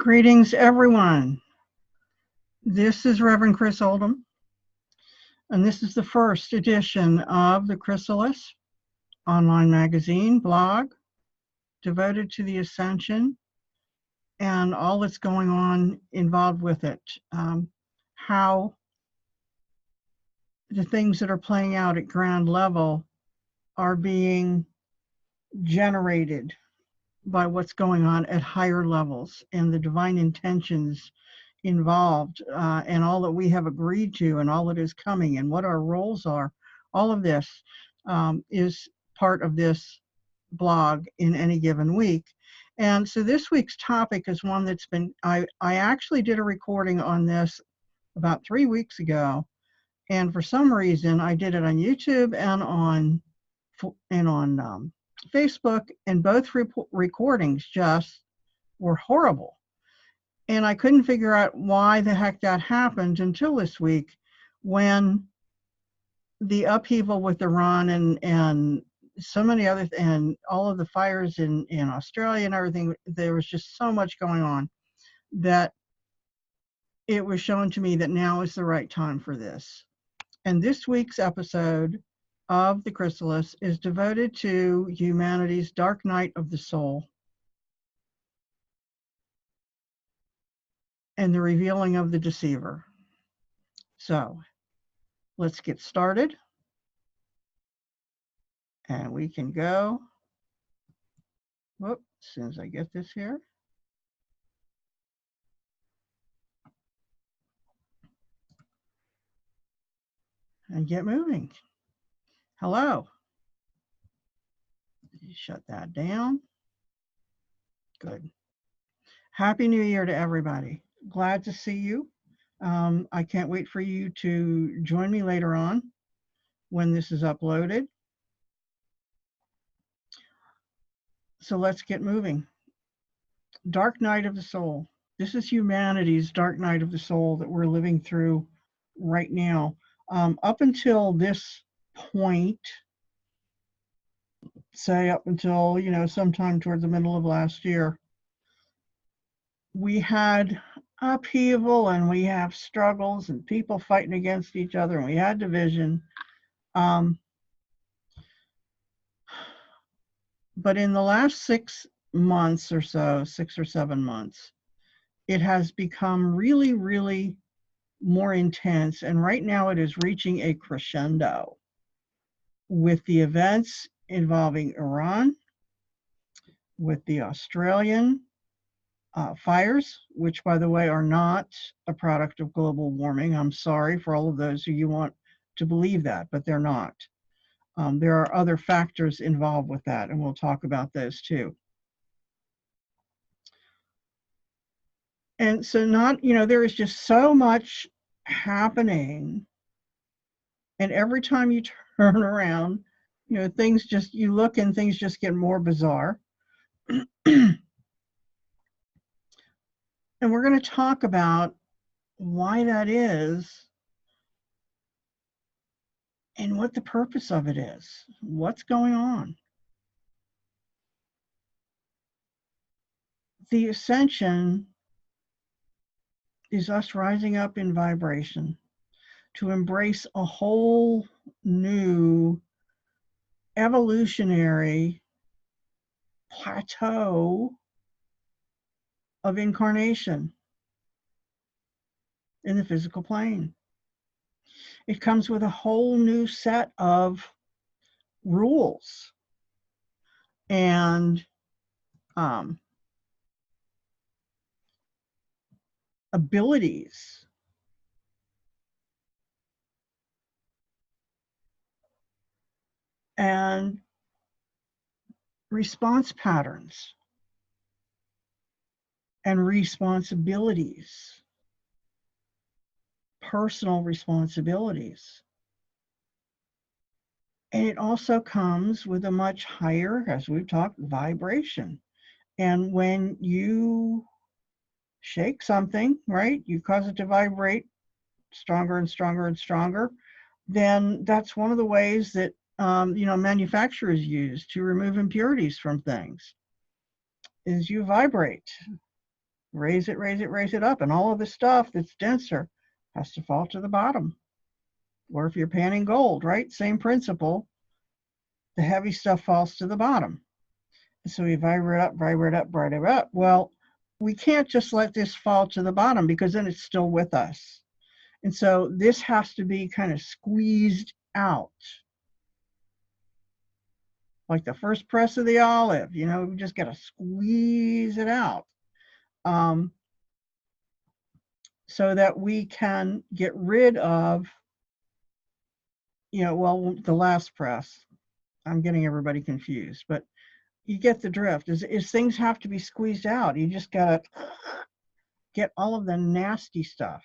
Greetings, everyone. This is Reverend Chris Oldham, and this is the first edition of the Chrysalis online magazine blog devoted to the Ascension and all that's going on involved with it. How the things that are playing out at ground level are being generated by what's going on at higher levels and the divine intentions involved and all that we have agreed to and all that is coming and what our roles are. All of this is part of this blog in any given week. And so this week's topic is one that's been, I actually did a recording on this about 3 weeks ago. And for some reason, I did it on YouTube and on Facebook, and both recordings just were horrible. And I couldn't figure out why the heck that happened until this week, when the upheaval with Iran and so many other, and all of the fires in Australia and everything, there was just so much going on that it was shown to me that now is the right time for this. And this week's episode of the Chrysalis is devoted to humanity's dark night of the soul and the revealing of the deceiver. So let's get started. And we can go. Whoop, as soon as I get this here. And get moving. Hello. Shut that down. Good. Happy New Year to everybody. Glad to see you. I can't wait for you to join me later on when this is uploaded. So let's get moving. Dark night of the soul. This is humanity's dark night of the soul that we're living through right now. Up until this point, say up until, sometime toward the middle of last year, we had upheaval and we have struggles and people fighting against each other, and we had division. But in the last 6 months or so, 6 or 7 months, it has become really, really more intense. And right now it is reaching a crescendo with the events involving Iran, with the Australian fires, which, by the way, are not a product of global warming. I'm sorry for all of those who you want to believe that, but they're not. There are other factors involved with that, and we'll talk about those too. And so there is just so much happening. And every time you turn around, things just, you look and things just get more bizarre. And we're going to talk about why that is and what the purpose of it is. What's going on? The Ascension is us rising up in vibration to embrace a whole new evolutionary plateau of incarnation in the physical plane. It comes with a whole new set of rules and abilities and response patterns and responsibilities, personal responsibilities. And it also comes with a much higher, as we've talked, vibration. And when you shake something, right, you cause it to vibrate stronger and stronger and stronger, then that's one of the ways that manufacturers use to remove impurities from things, is you vibrate. raise it, raise it, raise it up. And all of the stuff that's denser has to fall to the bottom. Or if you're panning gold, right? Same principle. The heavy stuff falls to the bottom. So we vibrate up, vibrate up, vibrate up. Well, we can't just let this fall to the bottom because then it's still with us. And so this has to be kind of squeezed out. Like the first press of the olive, you know, we just got to squeeze it out. So that we can get rid of, you know, well, the last press. I'm getting everybody confused, but you get the drift. Is things have to be squeezed out. You just got to get all of the nasty stuff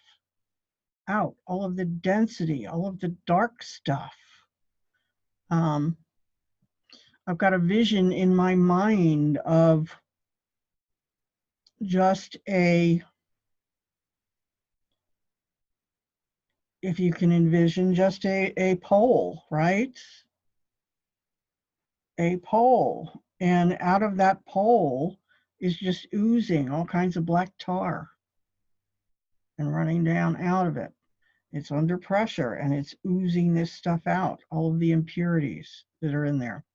out, all of the density, all of the dark stuff. I've got a vision in my mind of just if you can envision just a pole, right? A pole. And out of that pole is just oozing all kinds of black tar and running down out of it. It's under pressure and it's oozing this stuff out, all of the impurities that are in there.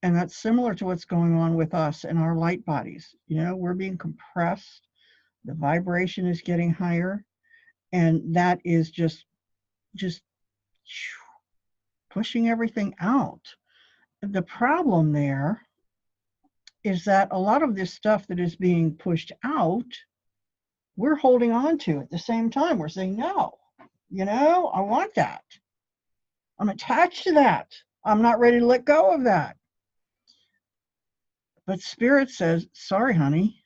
And that's similar to what's going on with us and our light bodies. You know, we're being compressed, the vibration is getting higher, and that is just pushing everything out. The problem there is that a lot of this stuff that is being pushed out, we're holding on to at the same time. We're saying, no, you know, I want that. I'm attached to that. I'm not ready to let go of that. But Spirit says, sorry, honey,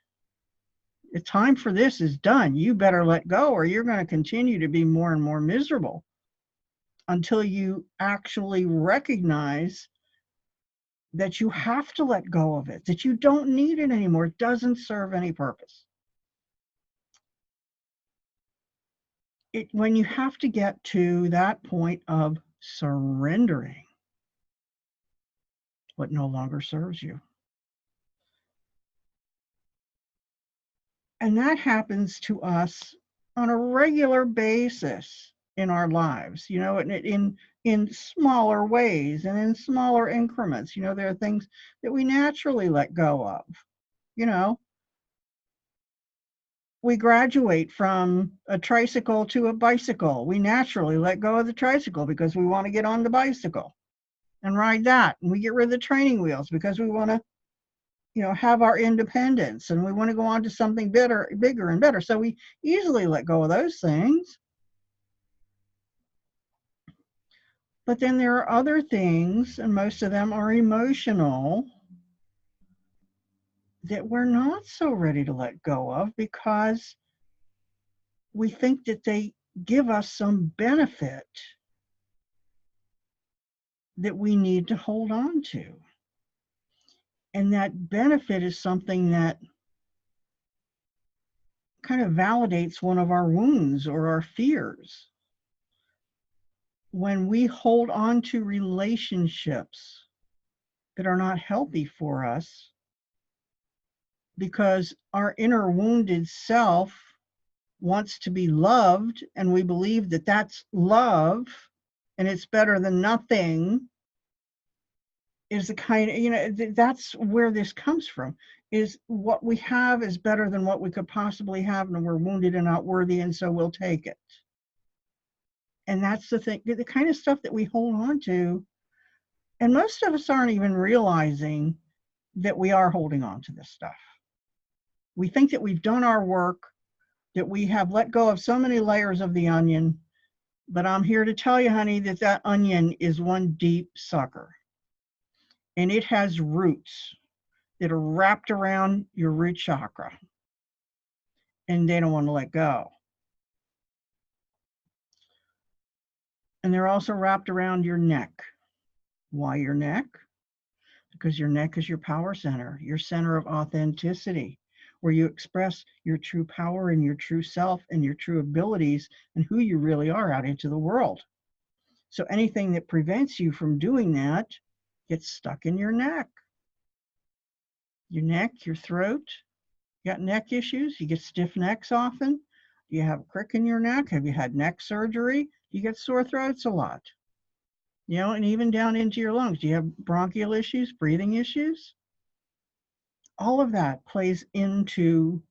the time for this is done. You better let go or you're going to continue to be more and more miserable until you actually recognize that you have to let go of it, that you don't need it anymore. It doesn't serve any purpose. When you have to get to that point of surrendering what no longer serves you. And that happens to us on a regular basis in our lives, you know, in smaller ways and in smaller increments. You know, there are things that we naturally let go of. You know, we graduate from a tricycle to a bicycle. We naturally let go of the tricycle because we want to get on the bicycle and ride that. And we get rid of the training wheels because we want to, you know, have our independence and we want to go on to something bigger and better. So we easily let go of those things. But then there are other things, and most of them are emotional, that we're not so ready to let go of because we think that they give us some benefit that we need to hold on to. And that benefit is something that kind of validates one of our wounds or our fears. When we hold on to relationships that are not healthy for us because our inner wounded self wants to be loved and we believe that that's love and it's better than nothing, is the kind of, you know, that's where this comes from, is what we have is better than what we could possibly have and we're wounded and not worthy and so we'll take it. And that's the thing, the kind of stuff that we hold on to. And most of us aren't even realizing that we are holding on to this stuff. We think that we've done our work, that we have let go of so many layers of the onion. But I'm here to tell you, honey, that that onion is one deep sucker. And it has roots that are wrapped around your root chakra. And they don't want to let go. And they're also wrapped around your neck. Why your neck? Because your neck is your power center, your center of authenticity, where you express your true power and your true self and your true abilities and who you really are out into the world. So anything that prevents you from doing that gets stuck in your neck, your throat, You got neck issues? You get stiff necks often? Do you have a crick in your neck? Have you had neck surgery? Do you get sore throats a lot? You know, and even down into your lungs. Do you have bronchial issues, breathing issues? All of that plays into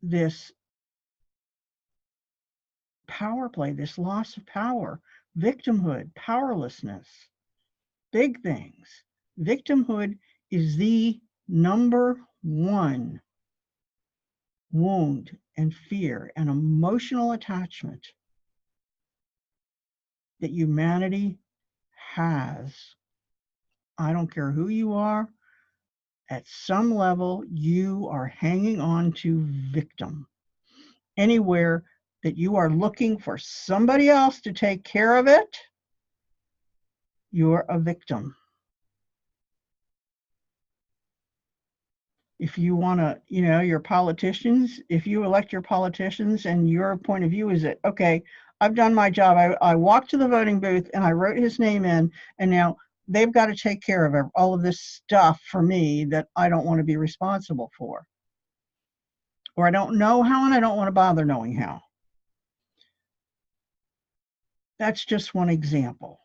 this power play, this loss of power, victimhood, powerlessness, big things. Victimhood is the number one wound and fear and emotional attachment that humanity has. I don't care who you are, at some level, you are hanging on to victim. Anywhere that you are looking for somebody else to take care of it, you're a victim. If you want to, you know, your politicians, if you elect your politicians and your point of view is that, okay, I've done my job. I walked to the voting booth and I wrote his name in, and now they've got to take care of all of this stuff for me that I don't want to be responsible for. Or I don't know how and I don't want to bother knowing how. That's just one example.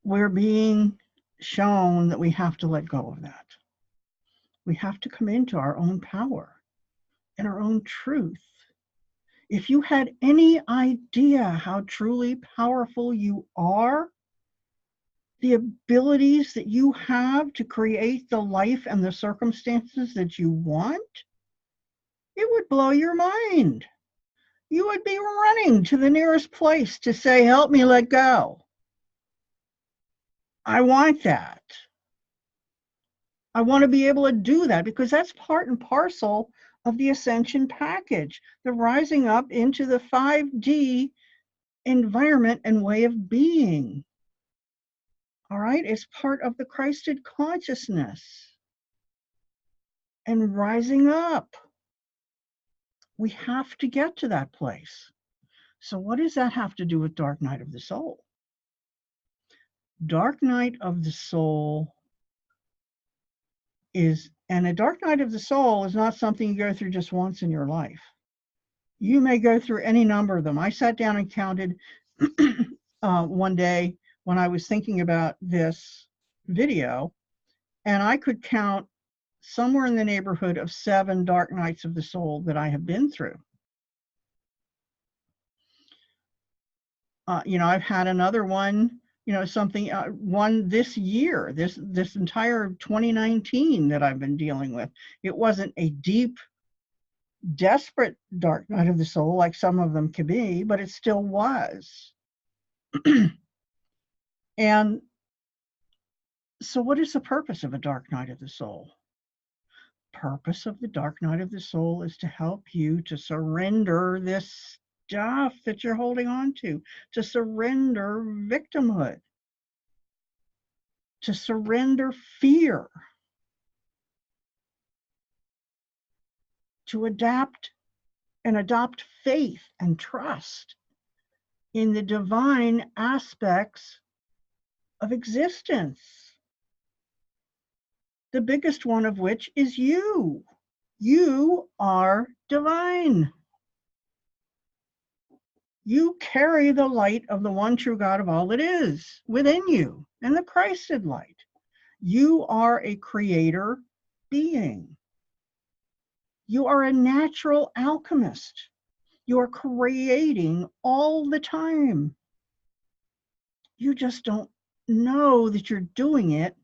We're being shown that we have to let go of that. We have to come into our own power and our own truth. If you had any idea how truly powerful you are, the abilities that you have to create the life and the circumstances that you want, it would blow your mind. You would be running to the nearest place to say, help me let go. I want that. I want to be able to do that because that's part and parcel of the Ascension package, the rising up into the 5D environment and way of being. All right, it's part of the Christed consciousness and rising up. We have to get to that place. So what does that have to do with Dark Night of the Soul? Dark Night of the Soul is, and a Dark Night of the Soul is not something you go through just once in your life. You may go through any number of them. I sat down and counted one day when I was thinking about this video, and I could count somewhere in the neighborhood of 7 dark nights of the soul that I have been through. You know, I've had another one, you know, something, one this year, this entire 2019 that I've been dealing with. It wasn't a deep, desperate dark night of the soul like some of them could be, but it still was. And so what is the purpose of a dark night of the soul? Purpose of the dark night of the soul is to help you to surrender this stuff that you're holding on to surrender victimhood, to surrender fear, to adapt and adopt faith and trust in the divine aspects of existence. The biggest one of which is you. You are divine. You carry the light of the one true God of all that is within you, and the Christed light. You are a creator being. You are a natural alchemist. You are creating all the time. You just don't know that you're doing it,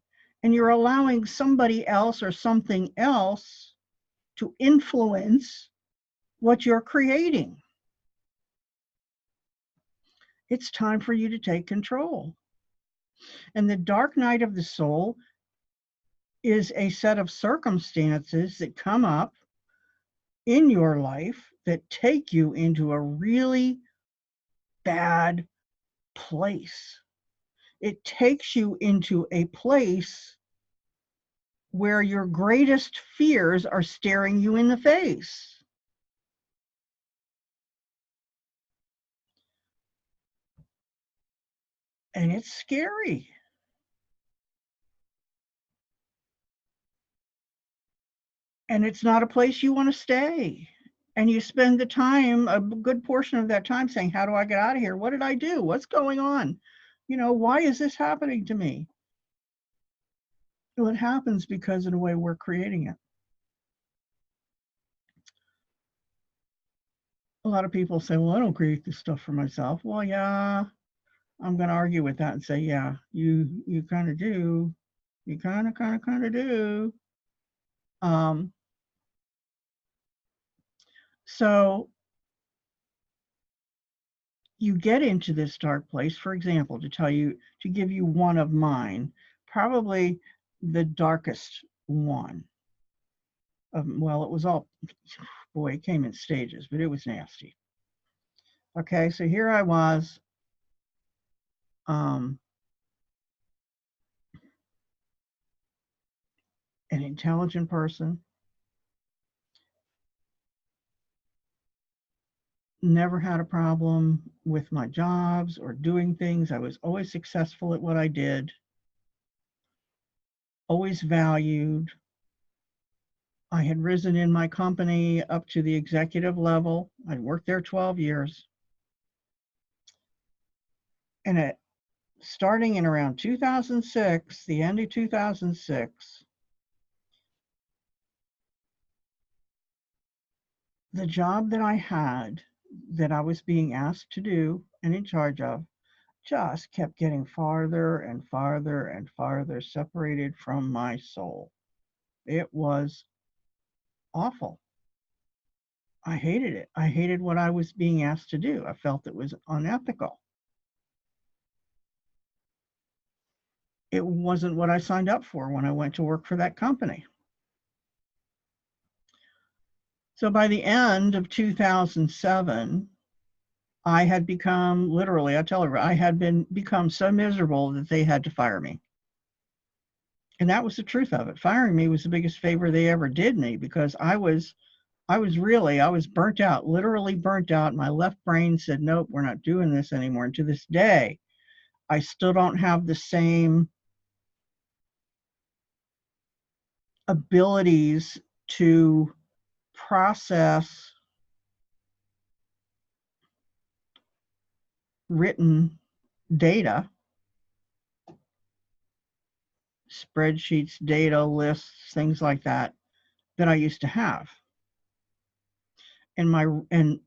and you're allowing somebody else or something else to influence what you're creating. It's time for you to take control. And the dark night of the soul is a set of circumstances that come up in your life that take you into a really bad place. It takes you into a place where your greatest fears are staring you in the face. And it's scary. And it's not a place you want to stay. And you spend the time, a good portion of that time, saying, how do I get out of here? What did I do? What's going on? Why is this happening to me? Well, it happens because of the way we're creating it. A lot of people say, well, I don't create this stuff for myself. Well, yeah, I'm going to argue with that and say, yeah, you kind of do. You kind of do. So you get into this dark place, for example, to give you one of mine, probably the darkest one. Well, it was all, boy, it came in stages, but it was nasty. Okay, so here I was, an intelligent person, never had a problem with my jobs or doing things. I was always successful at what I did, always valued. I had risen in my company up to the executive level. I'd worked there 12 years. And starting in around 2006, the end of 2006, the job that I had, that I was being asked to do and in charge of, just kept getting farther and farther and farther separated from my soul. It was awful. I hated it. I hated what I was being asked to do. I felt it was unethical. It wasn't what I signed up for when I went to work for that company. So by the end of 2007, I had become, literally, I tell her, I had become so miserable that they had to fire me. And that was the truth of it. Firing me was the biggest favor they ever did me, because I was burnt out, literally burnt out. My left brain said, nope, we're not doing this anymore. And to this day, I still don't have the same abilities to process written data, spreadsheets, data, lists, things like that I used to have. And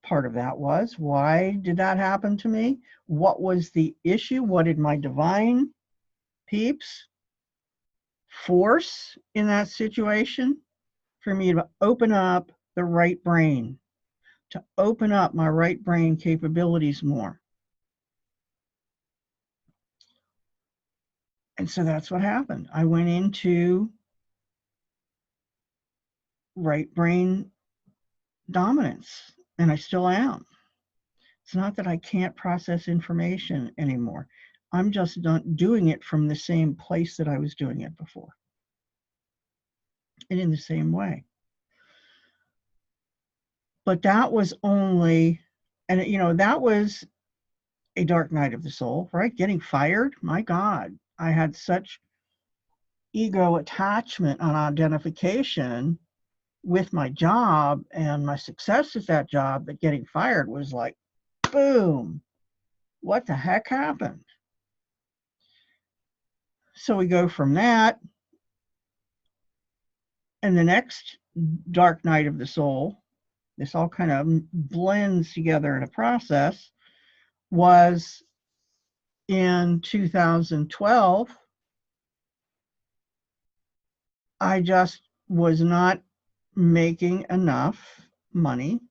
part of that was, why did that happen to me? What was the issue? What did my divine peeps force in that situation? For me to open up the right brain, to open up my right brain capabilities more. And so that's what happened. I went into right brain dominance, and I still am. It's not that I can't process information anymore. I'm just not doing it from the same place that I was doing it before, and in the same way. But that was only, and that was a dark night of the soul, right? Getting fired, my God, I had such ego attachment on identification with my job and my success at that job that getting fired was like, boom, what the heck happened? So we go from that, and the next dark night of the soul, this all kind of blends together in a process, was in 2012. I just was not making enough money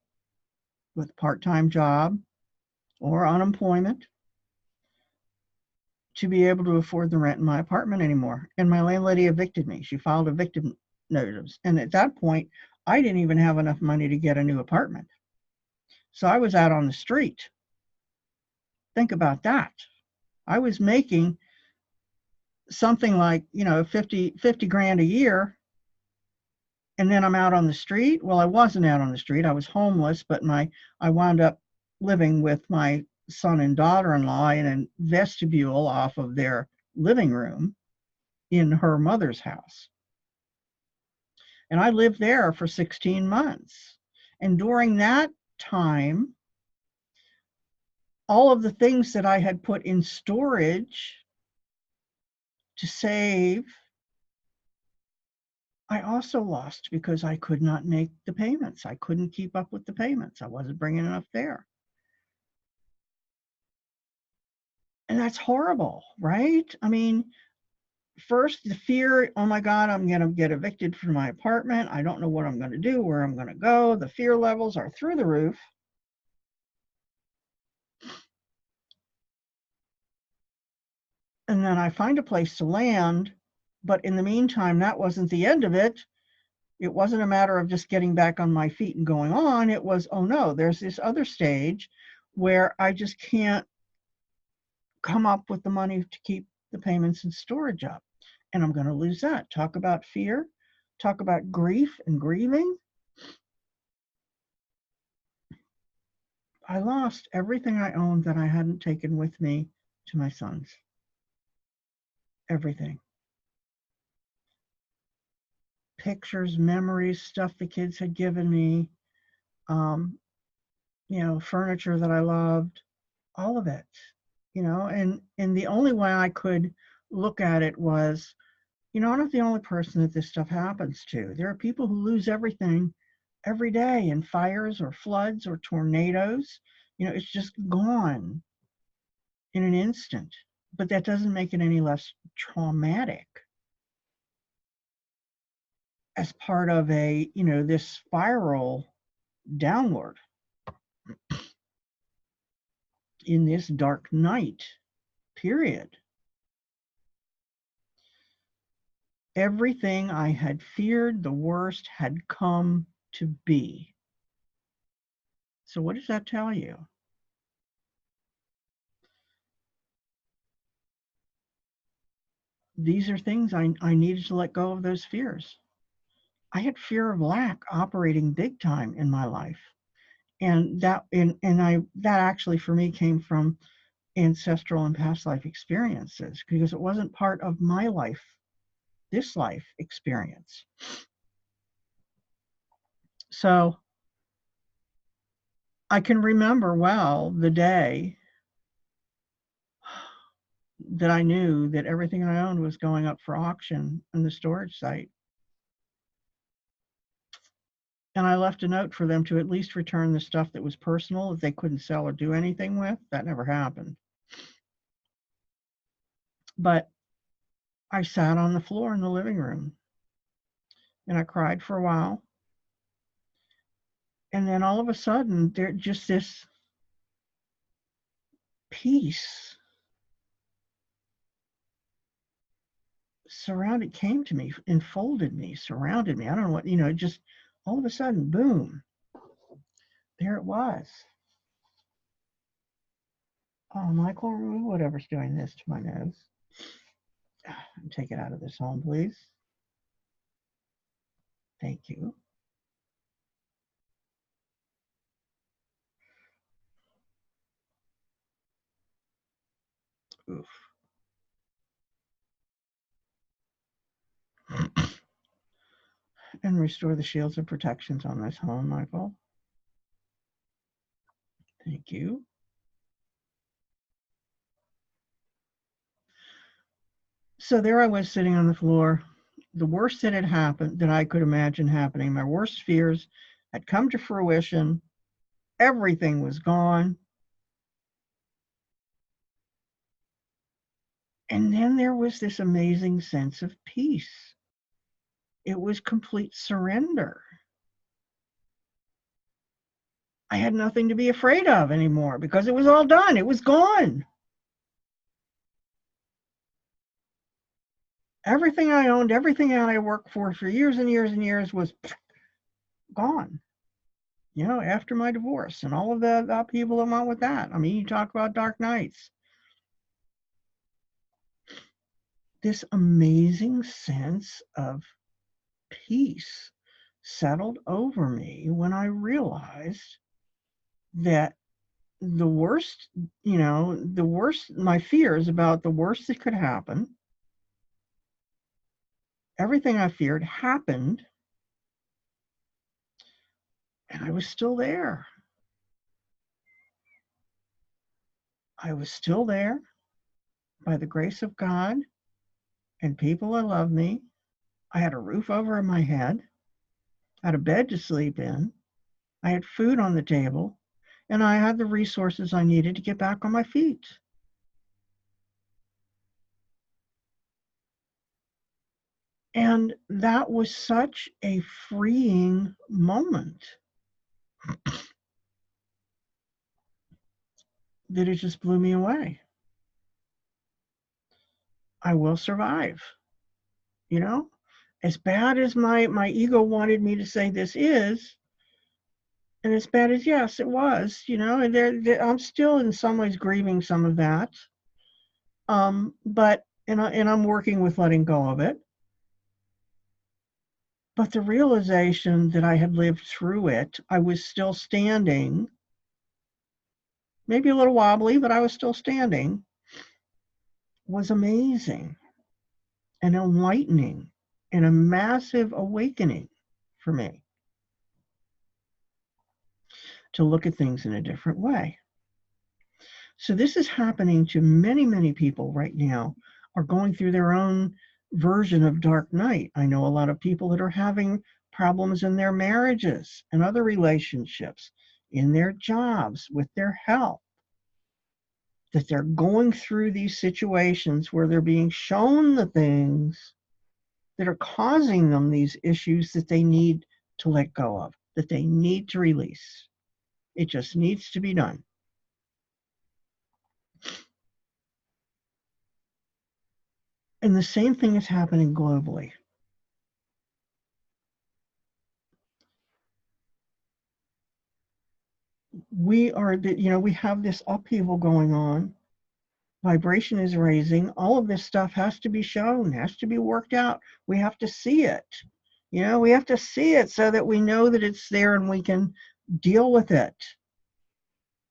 with a part-time job or unemployment to be able to afford the rent in my apartment anymore. And my landlady evicted me. She filed eviction notice. And at that point, I didn't even have enough money to get a new apartment. So I was out on the street. Think about that. I was making something like, 50 grand a year. And then I'm out on the street. Well, I wasn't out on the street. I was homeless, but I wound up living with my son and daughter-in-law in a vestibule off of their living room in her mother's house. And I lived there for 16 months. And during that time, all of the things that I had put in storage to save, I also lost because I could not make the payments. I couldn't keep up with the payments. I wasn't bringing enough there. And that's horrible, right? I mean, first the fear, oh my God, I'm going to get evicted from my apartment. I don't know what I'm going to do, where I'm going to go. The fear levels are through the roof. And then I find a place to land. But in the meantime, that wasn't the end of it. It wasn't a matter of just getting back on my feet and going on. It was, oh no, there's this other stage where I just can't come up with the money to keep the payments and storage up. And I'm going to lose that. Talk about fear, talk about grief and grieving. I lost everything I owned that I hadn't taken with me to my sons. Everything. Pictures, memories, stuff the kids had given me, furniture that I loved, all of it, and the only way I could look at it was, I'm not the only person that this stuff happens to. There are people who lose everything every day in fires or floods or tornadoes. It's just gone in an instant. But that doesn't make it any less traumatic as part of this spiral downward in this dark night period. Everything I had feared the worst had come to be. So what does that tell you? These are things I needed to let go of those fears. I had fear of lack operating big time in my life. And that actually for me came from ancestral and past life experiences, because it wasn't part of my life, this life experience. So I can remember well the day that I knew that everything I owned was going up for auction in the storage site. And I left a note for them to at least return the stuff that was personal that they couldn't sell or do anything with. That never happened. But I sat on the floor in the living room and I cried for a while. And then all of a sudden, there's just this peace came to me, enfolded me, surrounded me. I don't know what, just all of a sudden, boom, there it was. Oh, Michael, remove whatever's doing this to my nose. Take it out of this home, please. Thank you. Oof. And restore the shields of protections on this home, Michael. Thank you. So there I was sitting on the floor. The worst that had happened, that I could imagine happening, my worst fears had come to fruition. Everything was gone. And then there was this amazing sense of peace. It was complete surrender. I had nothing to be afraid of anymore because it was all done. It was gone. Everything I owned, everything that I worked for years and years and years was gone. After my divorce and all of the upheaval that went with that. I mean, you talk about dark nights. This amazing sense of peace settled over me when I realized that the worst, my fears about the worst that could happen, everything I feared happened. And I was still there. I was still there by the grace of God and people that love me. I had a roof over my head. I had a bed to sleep in. I had food on the table. And I had the resources I needed to get back on my feet. And that was such a freeing moment that it just blew me away. I will survive. You know, as bad as my ego wanted me to say this is, and as bad as, yes, it was, you know, and I'm still in some ways grieving some of that. But I'm working with letting go of it. But the realization that I had lived through it, I was still standing, maybe a little wobbly, but I was still standing, was amazing and enlightening and a massive awakening for me to look at things in a different way. So this is happening to many, many people right now, are going through their own version of dark night. I know a lot of people that are having problems in their marriages and other relationships, in their jobs, with their health, that they're going through these situations where they're being shown the things that are causing them these issues that they need to let go of, that they need to release. It just needs to be done. And the same thing is happening globally. We have this upheaval going on. Vibration is raising. All of this stuff has to be shown, has to be worked out. We have to see it. We have to see it so that we know that it's there and we can deal with it,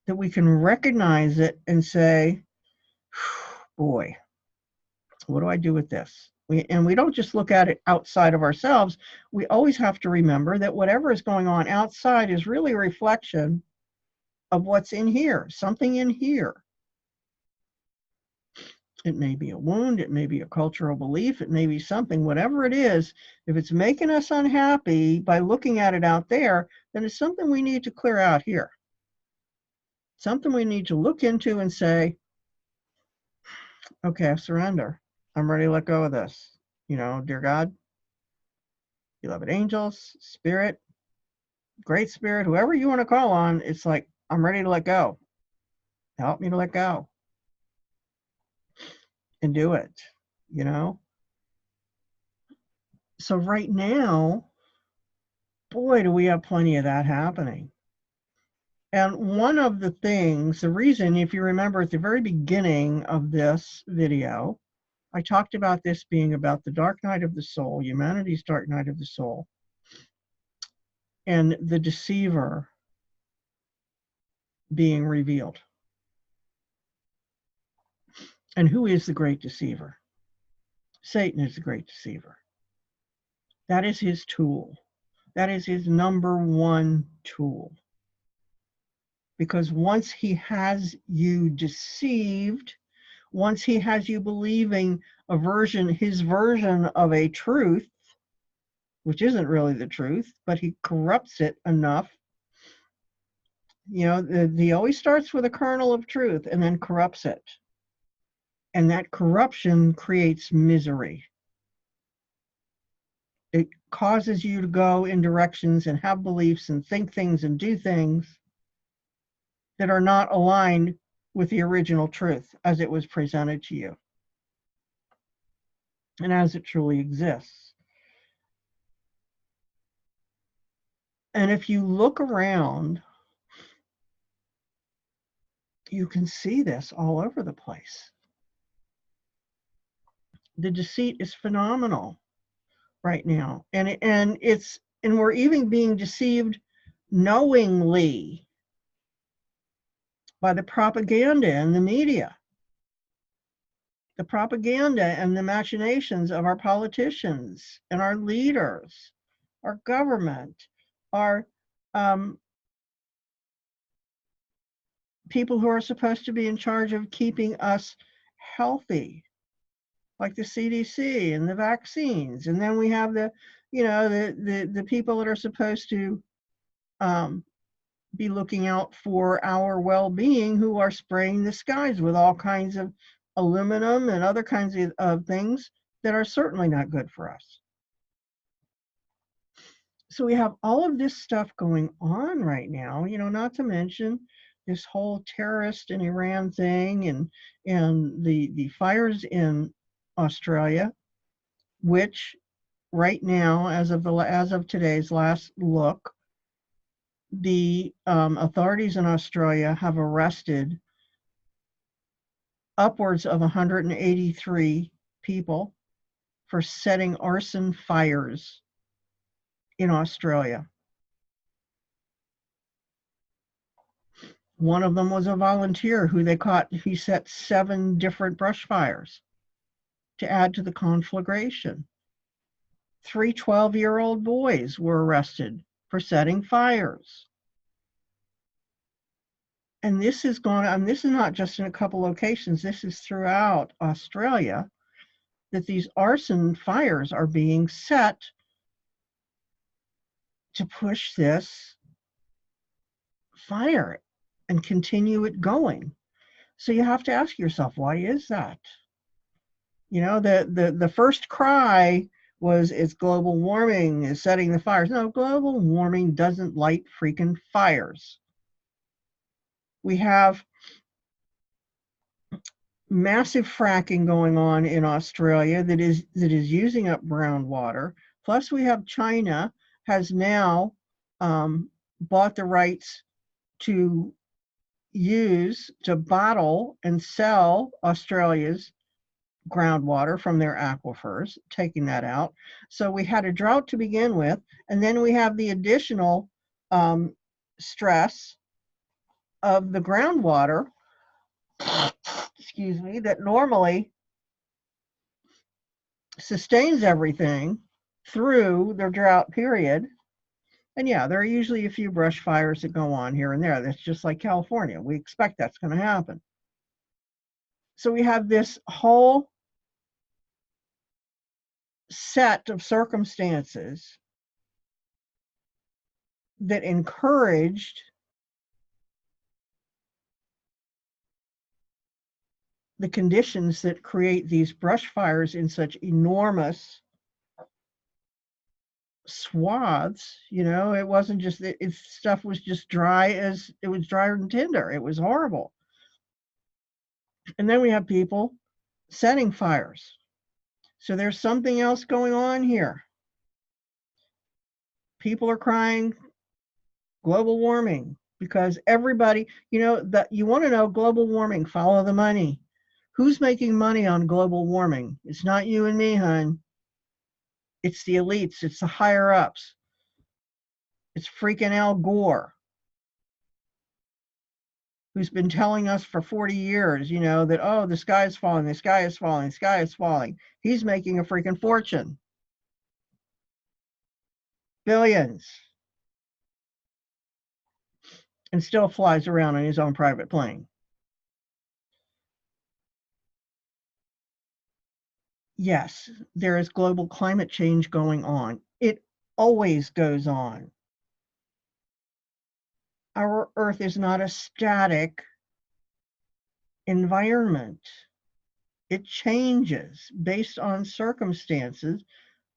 that we can recognize it and say, boy, what do I do with this? We don't just look at it outside of ourselves. We always have to remember that whatever is going on outside is really a reflection of what's in here, something in here. It may be a wound, it may be a cultural belief, it may be something, whatever it is. If it's making us unhappy by looking at it out there, then it's something we need to clear out here. Something we need to look into and say, okay, I surrender. I'm ready to let go of this. Dear God, beloved angels, spirit, great spirit, whoever you want to call on, it's like, I'm ready to let go. Help me to let go and do it, So right now, boy, do we have plenty of that happening. And one of the things, the reason, if you remember at the very beginning of this video, I talked about this being about the dark night of the soul, humanity's dark night of the soul, and the deceiver being revealed. And who is the great deceiver? Satan is the great deceiver. That is his tool. That is his number one tool. Because once he has you deceived, once he has you believing his version of a truth, which isn't really the truth, but he corrupts it enough. He always starts with a kernel of truth and then corrupts it. And that corruption creates misery. It causes you to go in directions and have beliefs and think things and do things that are not aligned with the original truth as it was presented to you and as it truly exists. And if you look around, you can see this all over the place. The deceit is phenomenal right now. And we're even being deceived knowingly by the propaganda and the media. The propaganda and the machinations of our politicians and our leaders, our government, our people who are supposed to be in charge of keeping us healthy, like the CDC and the vaccines. And then we have the, the people that are supposed to be looking out for our well-being, who are spraying the skies with all kinds of aluminum and other kinds of things that are certainly not good for us. So we have all of this stuff going on right now, not to mention this whole terrorist in Iran thing, and the fires in Australia, which right now, as of today's last look, the authorities in Australia have arrested upwards of 183 people for setting arson fires in Australia. One of them was a volunteer who they caught. He set 7 different brush fires to add to the conflagration. 3 12-year-old boys were arrested for setting fires. And this is going on, this is not just in a couple locations, this is throughout Australia, that these arson fires are being set to push this fire and continue it going. So you have to ask yourself, why is that? The first cry was, it's global warming is setting the fires. No, global warming doesn't light freaking fires. We have massive fracking going on in Australia that is using up groundwater. Plus we have China has now bought the rights to bottle and sell Australia's groundwater from their aquifers, taking that out. So we had a drought to begin with, and then we have the additional stress of the groundwater, excuse me, that normally sustains everything through their drought period. And yeah, there are usually a few brush fires that go on here and there. That's just like California. We expect that's going to happen. So we have this whole set of circumstances that encouraged the conditions that create these brush fires in such enormous swaths. It wasn't just that stuff was just dry, as it was drier than tinder. It was horrible. And then we have people setting fires. So there's something else going on here. People are crying global warming because everybody, that you want to know global warming, follow the money. Who's making money on global warming? It's not you and me, hon. It's the elites. It's the higher ups. It's freaking Al Gore, who's been telling us for 40 years, that, oh, the sky is falling, the sky is falling, the sky is falling. He's making a freaking fortune. Billions. And still flies around on his own private plane. Yes, there is global climate change going on. It always goes on. Our Earth is not a static environment. It changes based on circumstances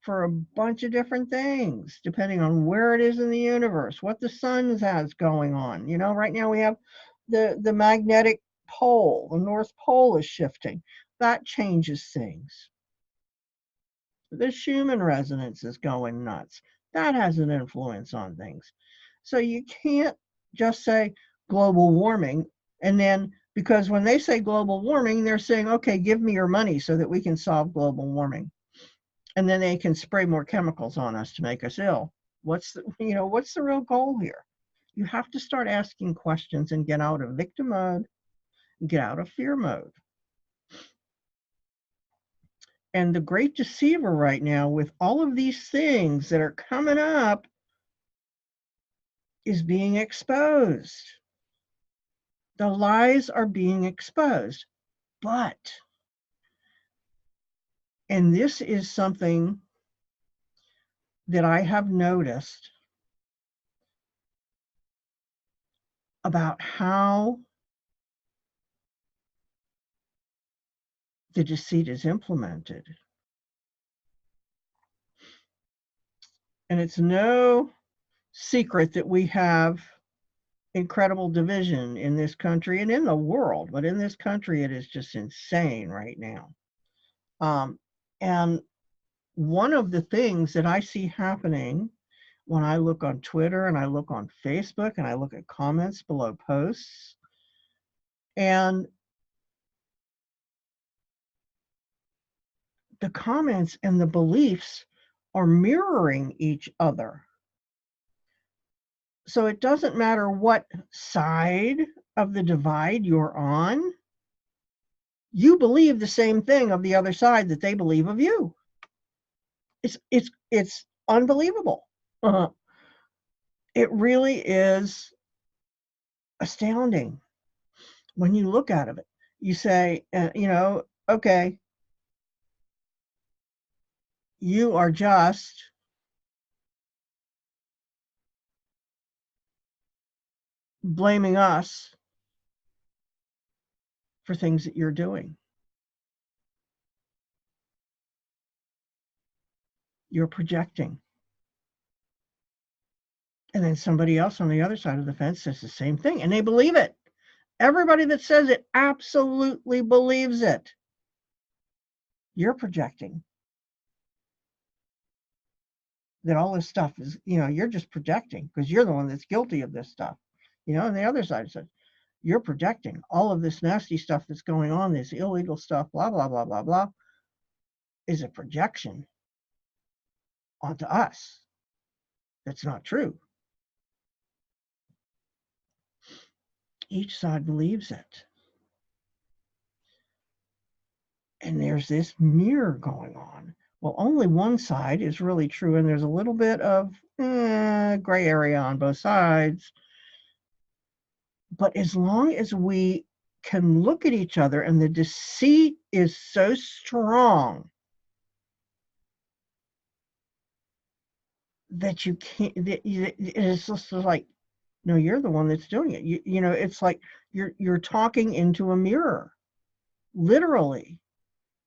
for a bunch of different things, depending on where it is in the universe, what the sun has going on. Right now we have the magnetic pole, the North Pole is shifting. That changes things. The Schumann resonance is going nuts. That has an influence on things. So you can't just say global warming, and then, because when they say global warming, they're saying, okay, give me your money so that we can solve global warming. And then they can spray more chemicals on us to make us ill. What's the real goal here? You have to start asking questions and get out of victim mode, get out of fear mode. And the Great Deceiver right now, with all of these things that are coming up, is being exposed. The lies are being exposed. But, and this is something that I have noticed about how the deceit is implemented. And it's no secret that we have incredible division in this country and in the world, but in this country, it is just insane right now. And one of the things that I see happening when I look on Twitter and I look on Facebook and I look at comments below posts, and the comments and the beliefs are mirroring each other. So it doesn't matter what side of the divide you're on, you believe the same thing of the other side that they believe of you. It's unbelievable. It really is astounding when you look at it. You say, okay, you are just blaming us for things that you're doing. You're projecting. And then somebody else on the other side of the fence says the same thing, and they believe it. Everybody that says it absolutely believes it. You're projecting. That all this stuff is, you're just projecting because you're the one that's guilty of this stuff. And the other side says, you're projecting all of this nasty stuff that's going on, this illegal stuff, blah, blah, blah, blah, blah, is a projection onto us. That's not true. Each side believes it. And there's this mirror going on. Well, only one side is really true, and there's a little bit of gray area on both sides. But as long as we can look at each other and the deceit is so strong that you can't, it's just like, no, you're the one that's doing it. It's like you're talking into a mirror, literally,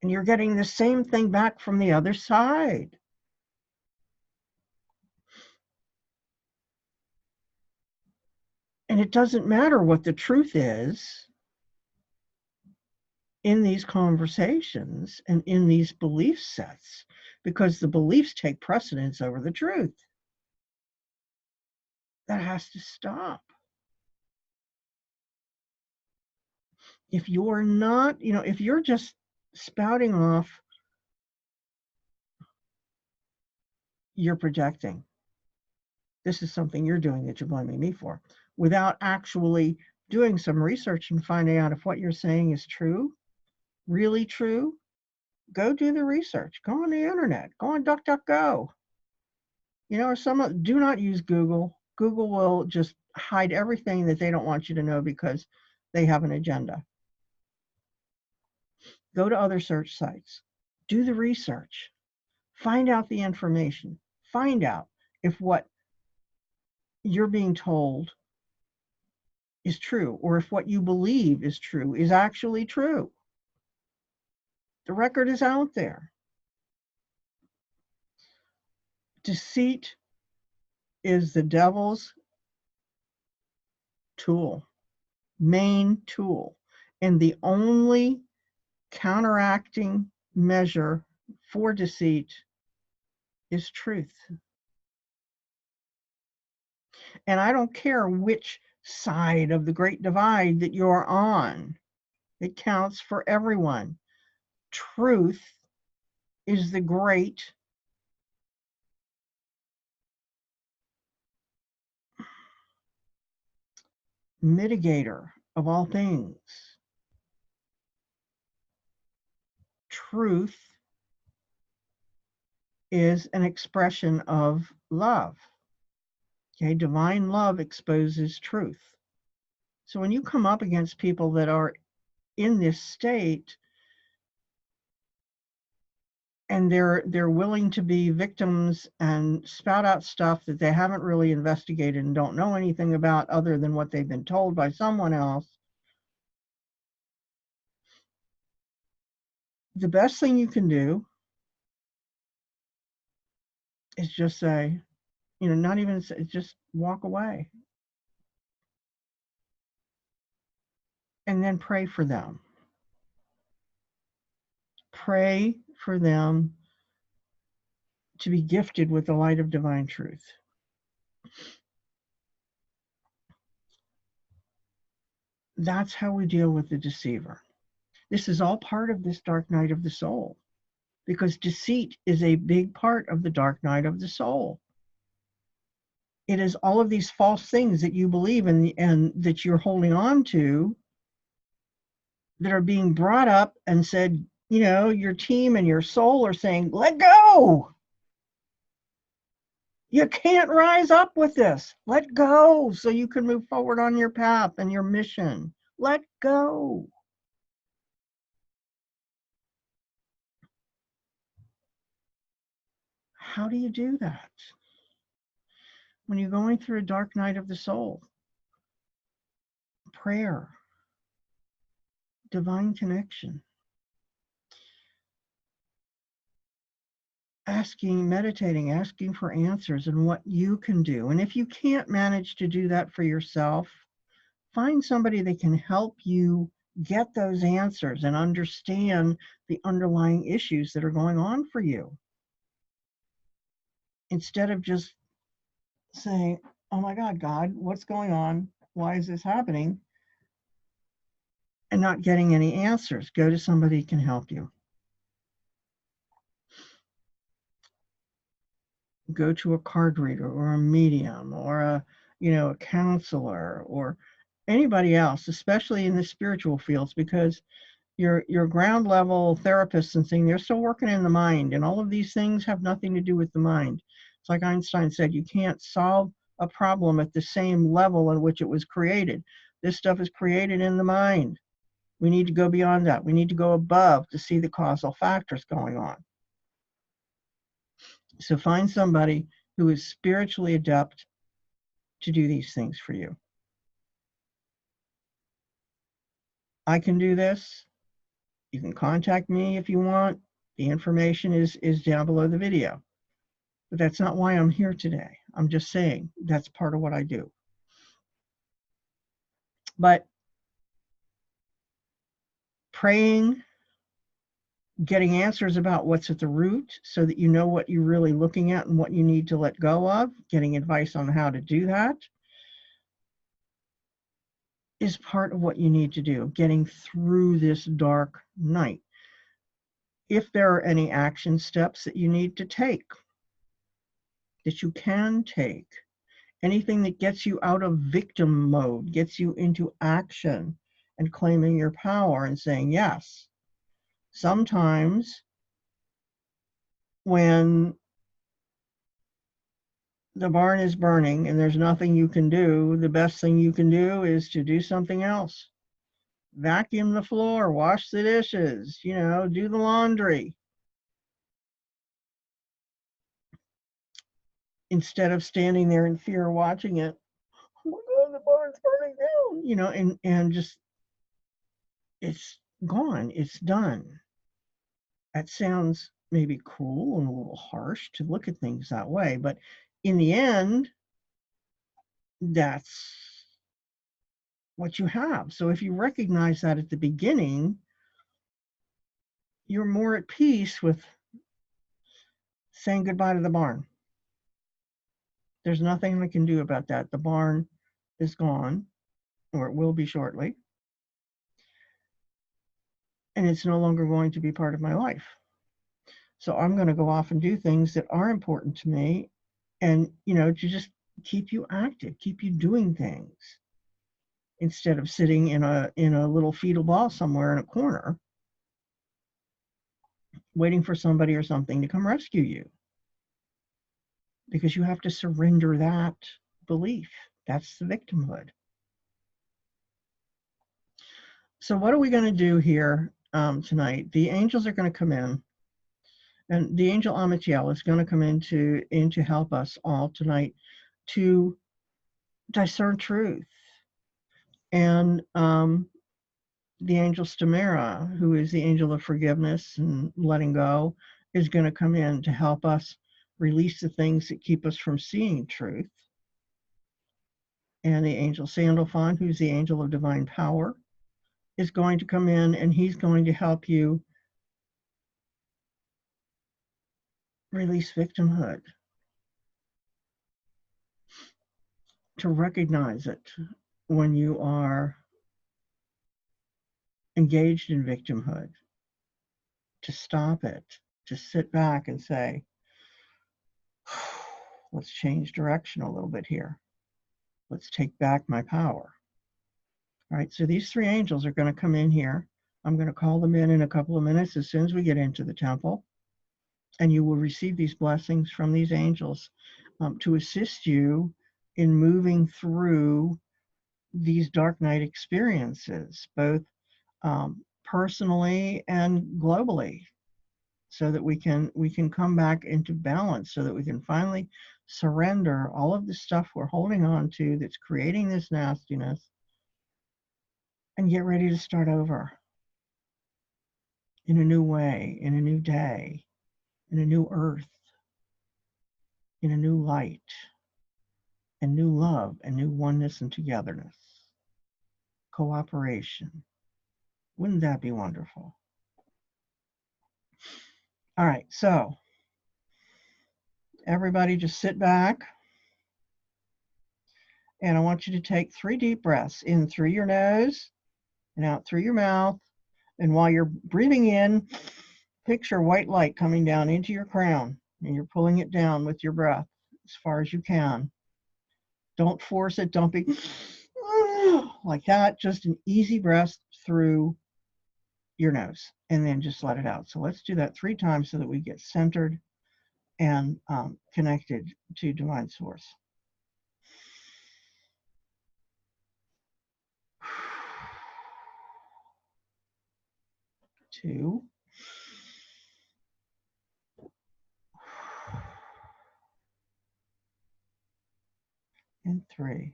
and you're getting the same thing back from the other side. And it doesn't matter what the truth is in these conversations and in these belief sets, because the beliefs take precedence over the truth. That has to stop. If you're not, if you're just spouting off, you're projecting. This is something you're doing that you're blaming me for, without actually doing some research and finding out if what you're saying is true, really true. Go do the research. Go on the internet. Go on DuckDuckGo. Or do not use Google. Google will just hide everything that they don't want you to know because they have an agenda. Go to other search sites. Do the research. Find out the information. Find out if what you're being told is true, or if what you believe is true is actually true. The record is out there. Deceit is the devil's tool, main tool, and the only counteracting measure for deceit is truth. And I don't care which side of the great divide that you're on, it counts for everyone. Truth is the great mitigator of all things. Truth is an expression of love. Okay, divine love exposes truth. So when you come up against people that are in this state and they're willing to be victims and spout out stuff that they haven't really investigated and don't know anything about other than what they've been told by someone else, the best thing you can do is just say, not even say, just walk away and then pray for them. Pray for them to be gifted with the light of divine truth. That's how we deal with the deceiver. This is all part of this dark night of the soul, because deceit is a big part of the dark night of the soul. It is all of these false things that you believe in and that you're holding on to that are being brought up and said, your team and your soul are saying, let go. You can't rise up with this. Let go so you can move forward on your path and your mission. Let go. How do you do that? When you're going through a dark night of the soul, prayer, divine connection, meditating, asking for answers and what you can do. And if you can't manage to do that for yourself, find somebody that can help you get those answers and understand the underlying issues that are going on for you. Instead of just saying, oh my God, what's going on? Why is this happening? And not getting any answers. Go to somebody who can help you. Go to a card reader or a medium or a counselor or anybody else, especially in the spiritual fields, because your ground level therapists and things, they're still working in the mind, and all of these things have nothing to do with the mind. It's like Einstein said, you can't solve a problem at the same level in which it was created. This stuff is created in the mind. We need to go beyond that. We need to go above to see the causal factors going on. So find somebody who is spiritually adept to do these things for you. I can do this. You can contact me if you want. The information is down below the video. But that's not why I'm here today. I'm just saying that's part of what I do. But praying, getting answers about what's at the root so that you know what you're really looking at and what you need to let go of, getting advice on how to do that is part of what you need to do, getting through this dark night. If there are any action steps that you need to take, that you can take, anything that gets you out of victim mode, gets you into action and claiming your power and saying, yes, sometimes when the barn is burning and there's nothing you can do, the best thing you can do is to do something else. Vacuum the floor, wash the dishes, do the laundry. Instead of standing there in fear watching it, oh my God, the barn's burning down, and just, it's gone, it's done. That sounds maybe cruel and a little harsh to look at things that way, but in the end, that's what you have. So if you recognize that at the beginning, you're more at peace with saying goodbye to the barn. There's nothing I can do about that. The barn is gone, or it will be shortly, and it's no longer going to be part of my life. So I'm going to go off and do things that are important to me, and to just keep you active, keep you doing things, instead of sitting in a little fetal ball somewhere in a corner waiting for somebody or something to come rescue you, because you have to surrender that belief. That's the victimhood. So what are we going to do here tonight? The angels are going to come in, and the angel Amatiel is going to come in to help us all tonight to discern truth. And the angel Stamera, who is the angel of forgiveness and letting go, is going to come in to help us release the things that keep us from seeing truth. And the angel Sandalphon, who's the angel of divine power, is going to come in, and he's going to help you release victimhood, to recognize it when you are engaged in victimhood, to stop it, to sit back and say, let's change direction a little bit here. Let's take back my power. All right, so these three angels are going to come in here. I'm going to call them in a couple of minutes as soon as we get into the temple. And you will receive these blessings from these angels to assist you in moving through these dark night experiences, both personally and globally, so that we can come back into balance, so that we can finally surrender all of the stuff we're holding on to that's creating this nastiness, and get ready to start over in a new way, in a new day, in a new earth, in a new light, and new love, and new oneness and togetherness, cooperation. Wouldn't that be wonderful? All right, so everybody just sit back, and I want you to take 3 deep breaths in through your nose and out through your mouth. And while you're breathing in, picture white light coming down into your crown, and you're pulling it down with your breath as far as you can. Don't force it. Don't be like that. Just an easy breath through your nose, and then just let it out. So let's do that 3 times so that we get centered and connected to divine source. 2. And 3.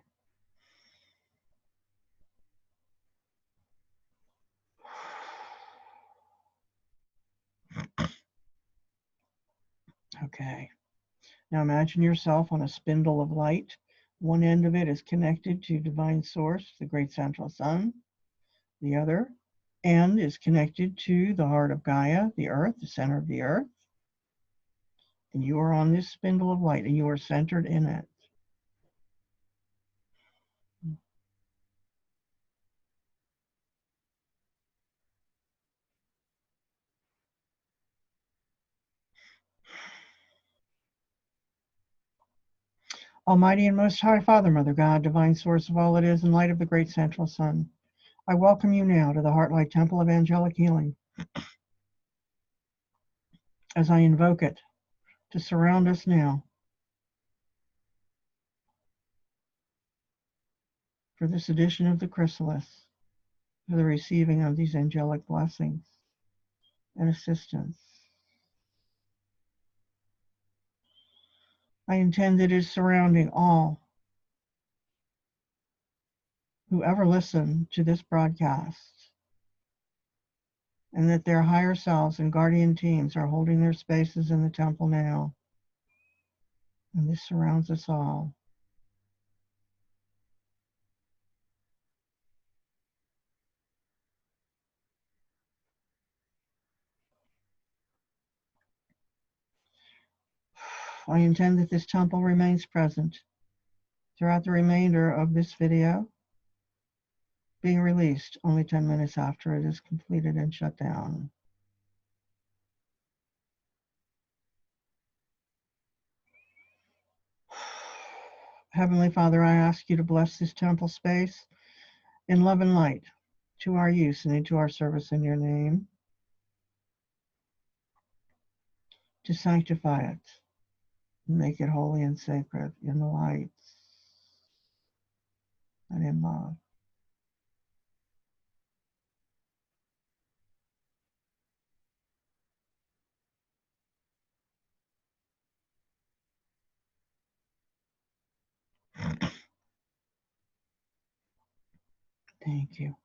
Okay. Now imagine yourself on a spindle of light. One end of it is connected to divine source, the great central sun. The other end is connected to the heart of Gaia, the earth, the center of the earth. And you are on this spindle of light, and you are centered in it. Almighty and Most High Father, Mother God, divine source of all that is, and light of the great central sun, I welcome you now to the Heartlight Temple of Angelic Healing, as I invoke it to surround us now for this edition of the Chrysalis, for the receiving of these angelic blessings and assistance. I intend it is surrounding all who ever listen to this broadcast, and that their higher selves and guardian teams are holding their spaces in the temple now. And this surrounds us all. I intend that this temple remains present throughout the remainder of this video, being released only 10 minutes after it is completed and shut down. Heavenly Father, I ask you to bless this temple space in love and light to our use and into our service in your name, to sanctify it, and make it holy and sacred in the light. and in love. Thank you.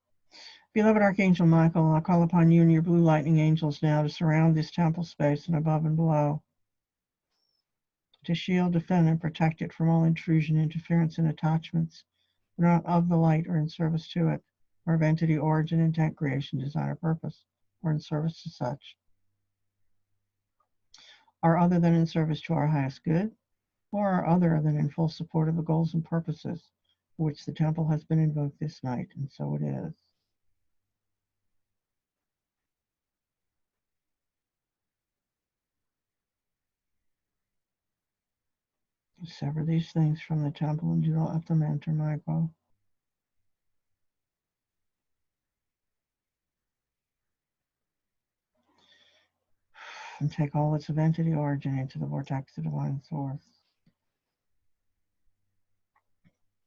Beloved Archangel Michael, I call upon you and your blue lightning angels now to surround this temple space and above and below, to shield, defend, and protect it from all intrusion, interference, and attachments that are not of the light or in service to it, or of entity, origin, intent, creation, design, or purpose, or in service to such, are other than in service to our highest good, or are other than in full support of the goals and purposes for which the temple has been invoked this night, and so it is. Sever these things from the temple and do not let them enter, Michael. And take all its of entity origin into the vortex of divine source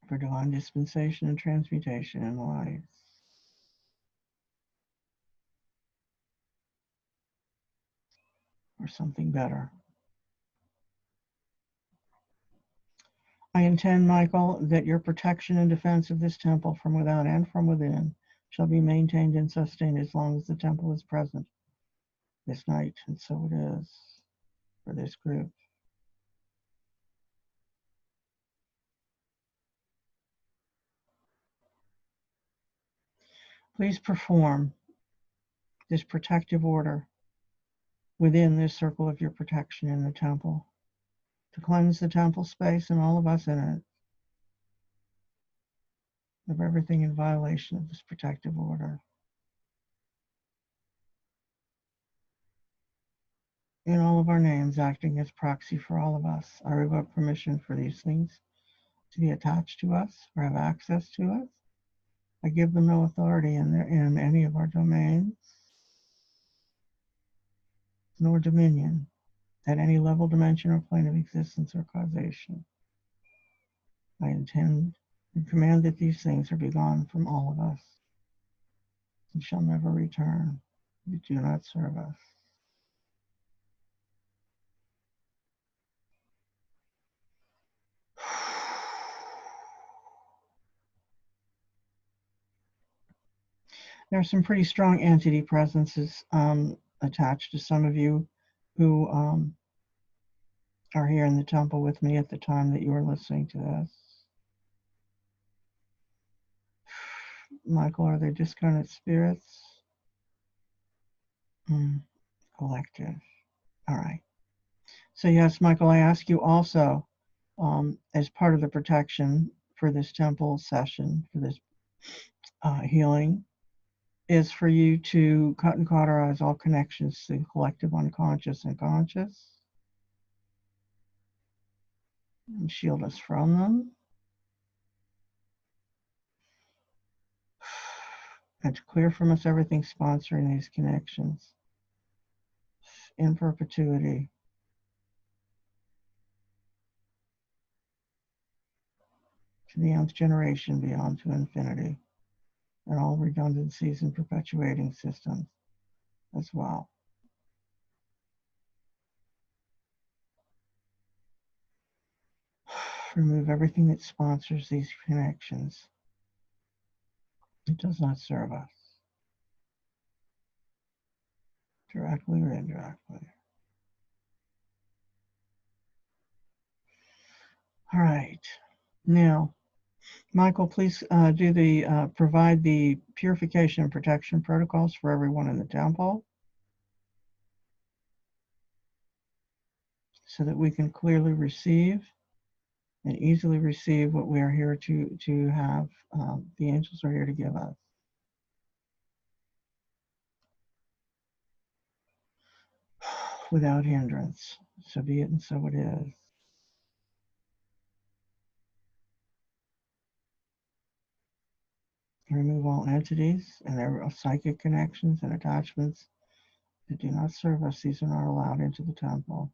for divine dispensation and transmutation in life. Or something better. I intend, Michael, that your protection and defense of this temple from without and from within shall be maintained and sustained as long as the temple is present this night, and so it is for this group. Please perform this protective order within this circle of your protection in the temple to cleanse the temple space and all of us in it of everything in violation of this protective order. In all of our names, acting as proxy for all of us, I revoke permission for these things to be attached to us or have access to us. I give them no authority in any of our domains, nor dominion at any level, dimension, or plane of existence or causation. I intend and command that these things are begone from all of us and shall never return. They do not serve us. There are some pretty strong entity presences attached to some of you who are here in the temple with me at the time that you are listening to this. Michael, are they discarnate spirits? Collective. All right. So yes, Michael, I ask you also, as part of the protection for this temple session, for this healing, is for you to cut and cauterize all connections to the collective unconscious and conscious, and shield us from them, and to clear from us everything sponsoring these connections in perpetuity. To the nth generation beyond to infinity, and all redundancies and perpetuating systems as well. Remove everything that sponsors these connections. It does not serve us, directly or indirectly. All right. Now, Michael, please provide the purification and protection protocols for everyone in the temple so that we can clearly receive and easily receive what we are here to have. The angels are here to give us. Without hindrance. So be it and so it is. Remove all entities and their psychic connections and attachments that do not serve us. These are not allowed into the temple.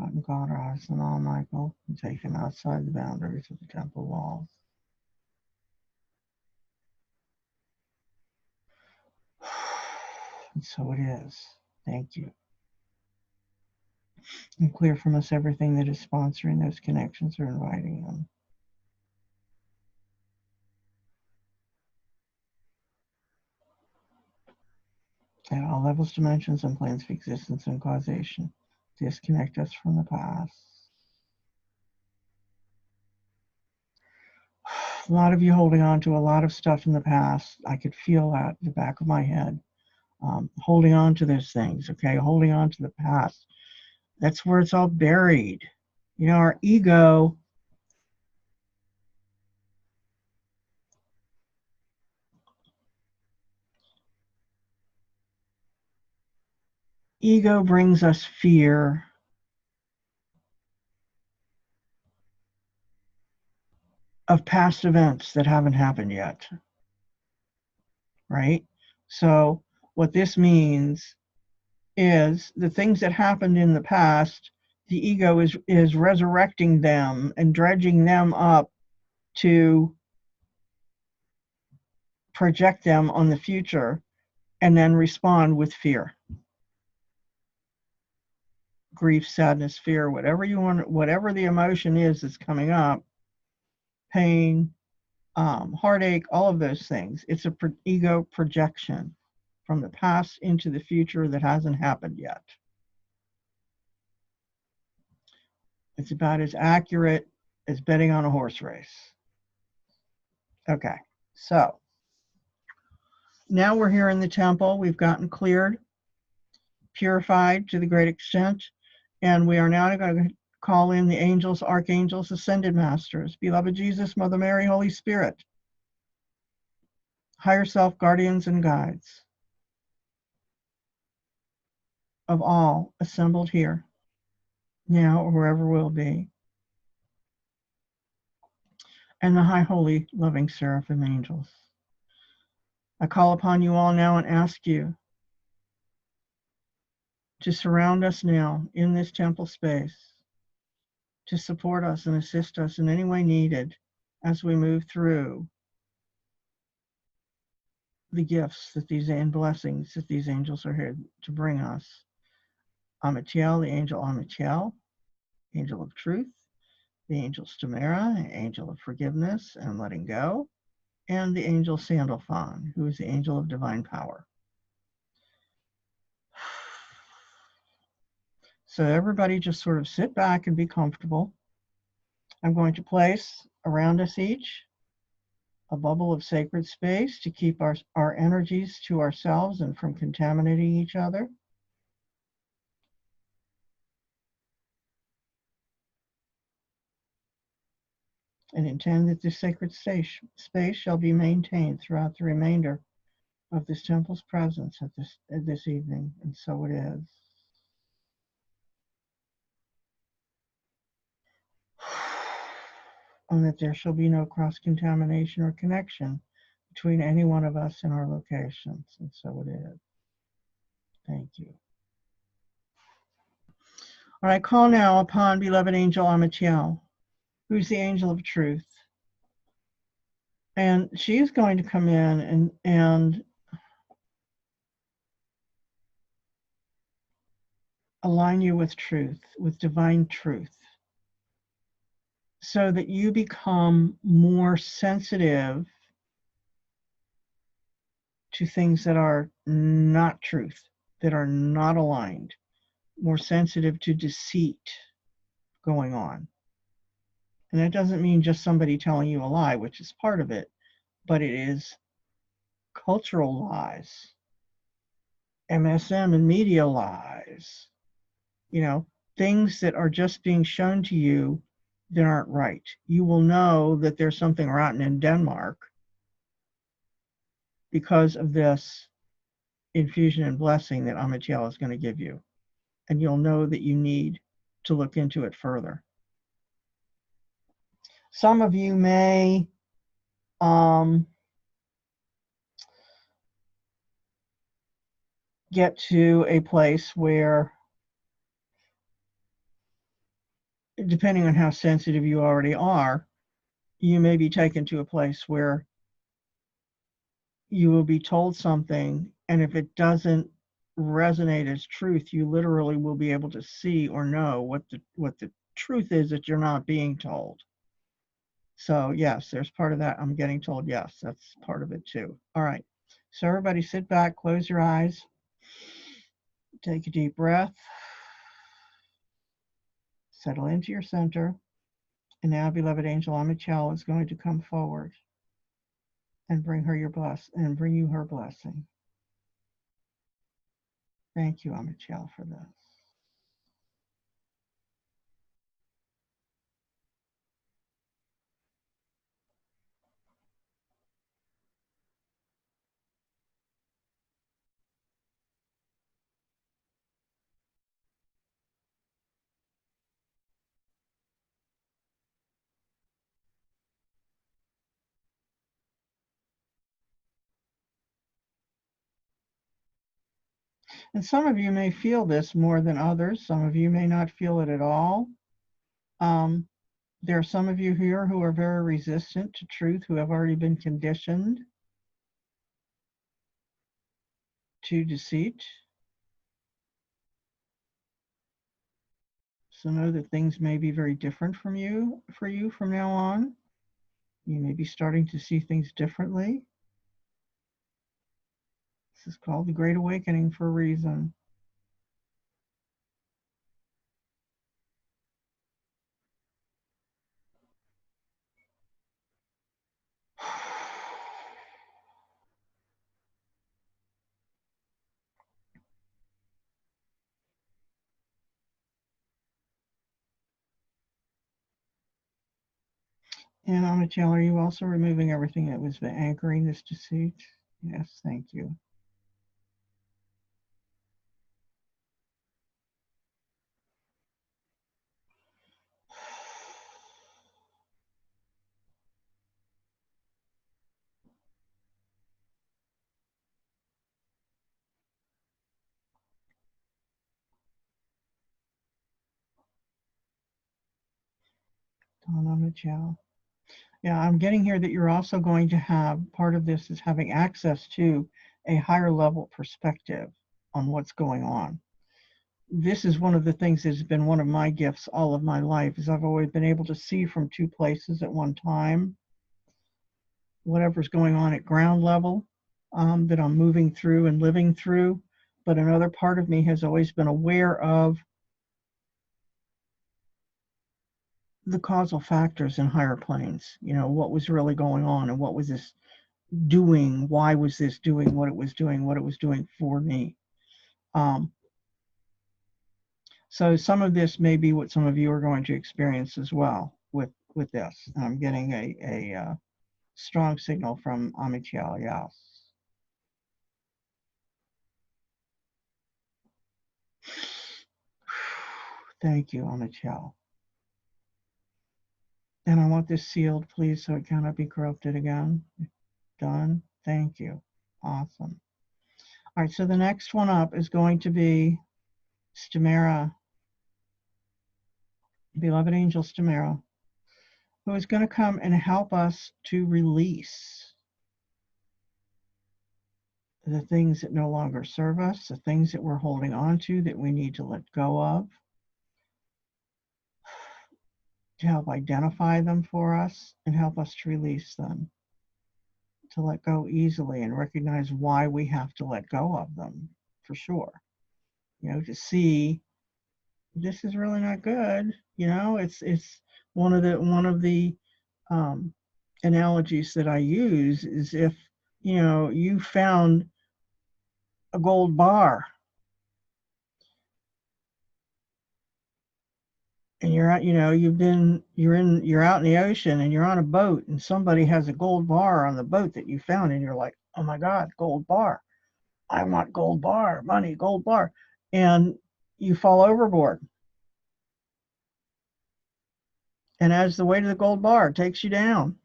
Out and cauterize them all, Michael, and take them outside the boundaries of the temple walls. And so it is. Thank you. And clear from us everything that is sponsoring those connections or inviting them. At all levels, dimensions, and planes of existence and causation, disconnect us from the past. A lot of you holding on to a lot of stuff in the past. I could feel that in the back of my head. Holding on to those things, okay? Holding on to the past. That's where it's all buried. You know, our ego brings us fear. Of past events that haven't happened yet, right? So what this means is the things that happened in the past, the ego is resurrecting them and dredging them up to project them on the future and then respond with fear. Grief, sadness, fear, whatever you want, whatever the emotion is that's coming up, pain, heartache, all of those things. It's a ego projection from the past into the future that hasn't happened yet. It's about as accurate as betting on a horse race. Okay, so now we're here in the temple. We've gotten cleared, purified to the great extent, and we are now going to call in the angels, archangels, ascended masters, beloved Jesus, Mother Mary, Holy Spirit, higher self, guardians, and guides of all assembled here, now or wherever we'll be, and the high, holy, loving seraphim angels. I call upon you all now and ask you to surround us now in this temple space, to support us and assist us in any way needed as we move through the gifts that and blessings that these angels are here to bring us. Amatiel, the angel Amatiel, angel of truth, the angel Stamera, angel of forgiveness and letting go, and the angel Sandalphon, who is the angel of divine power. So everybody just sort of sit back and be comfortable. I'm going to place around us each a bubble of sacred space to keep our energies to ourselves and from contaminating each other. And intend that this sacred space shall be maintained throughout the remainder of this temple's presence at this evening, and so it is. And that there shall be no cross-contamination or connection between any one of us and our locations, and so it is. Thank you. All right, call now upon beloved angel Amatiel, who's the angel of truth. And she's going to come in and align you with truth, with divine truth, so that you become more sensitive to things that are not truth, that are not aligned, more sensitive to deceit going on. And that doesn't mean just somebody telling you a lie, which is part of it, but it is cultural lies, MSM and media lies, you know, things that are just being shown to you that aren't right. You will know that there's something rotten in Denmark because of this infusion and blessing that Amatiel is going to give you. And you'll know that you need to look into it further. Some of you may get to a place where, depending on how sensitive you already are, you may be taken to a place where you will be told something, and if it doesn't resonate as truth, you literally will be able to see or know what the truth is that you're not being told. So yes, there's part of that. I'm getting told yes, that's part of it too. All right. So everybody sit back, close your eyes, take a deep breath, settle into your center. And now, beloved angel Amichel is going to come forward and bring her bring you her blessing. Thank you, Amichel, for this. And some of you may feel this more than others. Some of you may not feel it at all. There are some of you here who are very resistant to truth, who have already been conditioned to deceit. So know that things may be very different for you from now on. You may be starting to see things differently. This is called the Great Awakening for a reason. And Amichel, are you also removing everything that was anchoring this deceit? Yes, thank you. Don Amichel. Yeah, I'm getting here that you're also going to have, part of this is having access to a higher level perspective on what's going on. This is one of the things that has been one of my gifts all of my life, is I've always been able to see from two places at one time whatever's going on at ground level, that I'm moving through and living through. But another part of me has always been aware of the causal factors in higher planes, what was really going on and what was this doing, why was this doing what it was doing, what it was doing for me. So some of this may be what some of you are going to experience as well with this. And I'm getting a strong signal from Amichel, yes. Thank you, Amichel. And I want this sealed, please, so it cannot be corrupted again. Done. Thank you. Awesome. All right, so the next one up is going to be Stamera, beloved angel Stamera, who is going to come and help us to release the things that no longer serve us, the things that we're holding on to that we need to let go of, to help identify them for us and help us to release them, to let go easily and recognize why we have to let go of them, for sure. To see this is really not good. It's one of the analogies that I use is if you found a gold bar and you're out, you're out in the ocean and you're on a boat and somebody has a gold bar on the boat that you found and you're like, oh my God, gold bar. I want gold bar, money, gold bar. And you fall overboard. And as the weight of the gold bar takes you down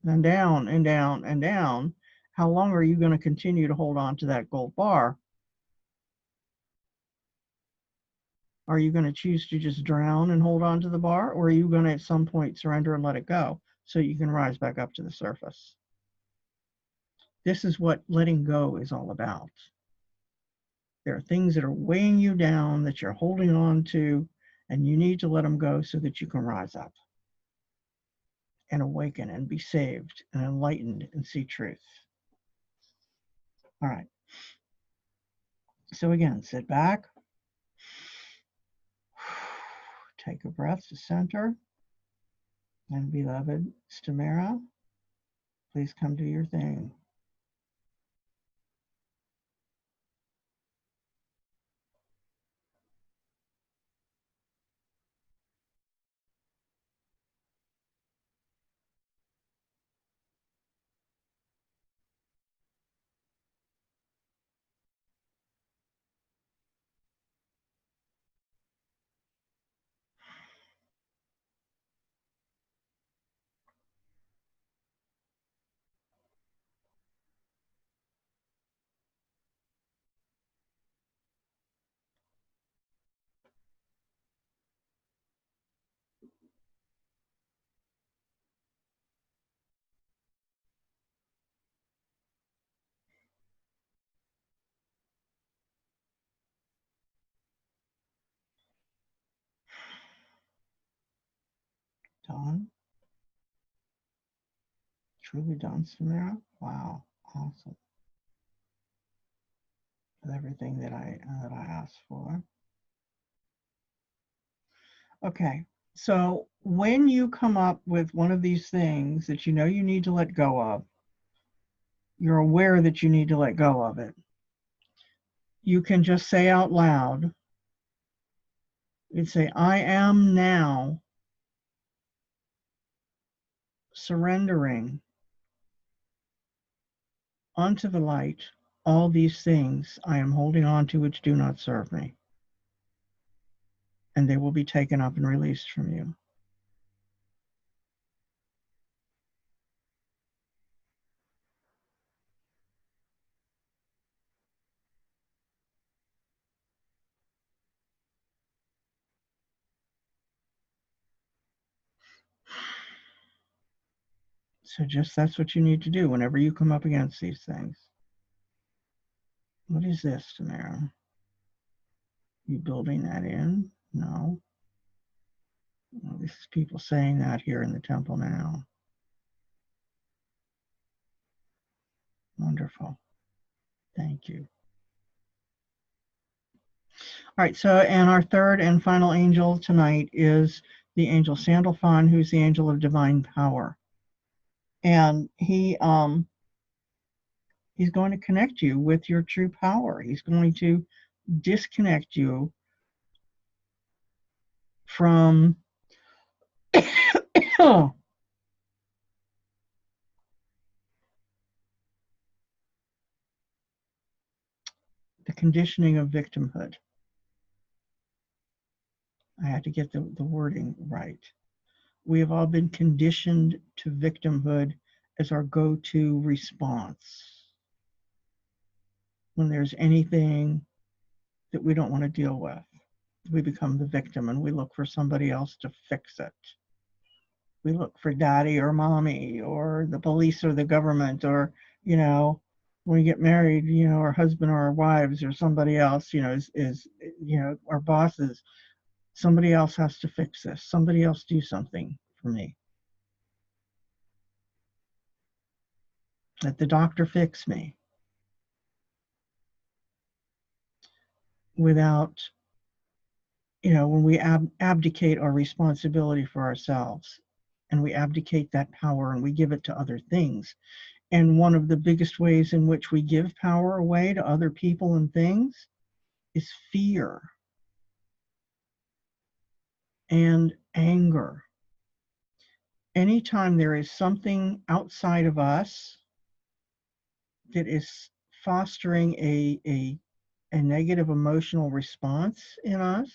and down and down and down, how long are you going to continue to hold on to that gold bar? Are you going to choose to just drown and hold on to the bar, or are you going to at some point surrender and let it go so you can rise back up to the surface? This is what letting go is all about. There are things that are weighing you down that you're holding on to, and you need to let them go so that you can rise up and awaken and be saved and enlightened and see truth. All right. So again, sit back, take a breath to center, and beloved Stamera, please come do your thing. Done? Truly done, Stamera? Wow, awesome. With everything that I asked for. Okay, so when you come up with one of these things that you know you need to let go of, you're aware that you need to let go of it, you can just say out loud, you'd say, I am now surrendering unto the light all these things I am holding on to which do not serve me, and they will be taken up and released from you. So just that's what you need to do whenever you come up against these things. What is this, Tamara? You building that in? No. Well, this is people saying that here in the temple now. Wonderful. Thank you. All right, so, and our third and final angel tonight is the angel Sandalphon, who's the angel of divine power. And he's going to connect you with your true power. He's going to disconnect you from the conditioning of victimhood. I had to get the wording right. We have all been conditioned to victimhood as our go-to response when there's anything that we don't want to deal with. We become the victim and we look for somebody else to fix it. We look for daddy or mommy or the police or the government, or, you know, when we get married, you know, our husband or our wives or somebody else, you know, is you know, our bosses. Somebody else has to fix this. Somebody else do something for me. Let the doctor fix me. Without, you know, when we abdicate our responsibility for ourselves and we abdicate that power and we give it to other things. And one of the biggest ways in which we give power away to other people and things is fear and anger. Anytime there is something outside of us that is fostering a negative emotional response in us,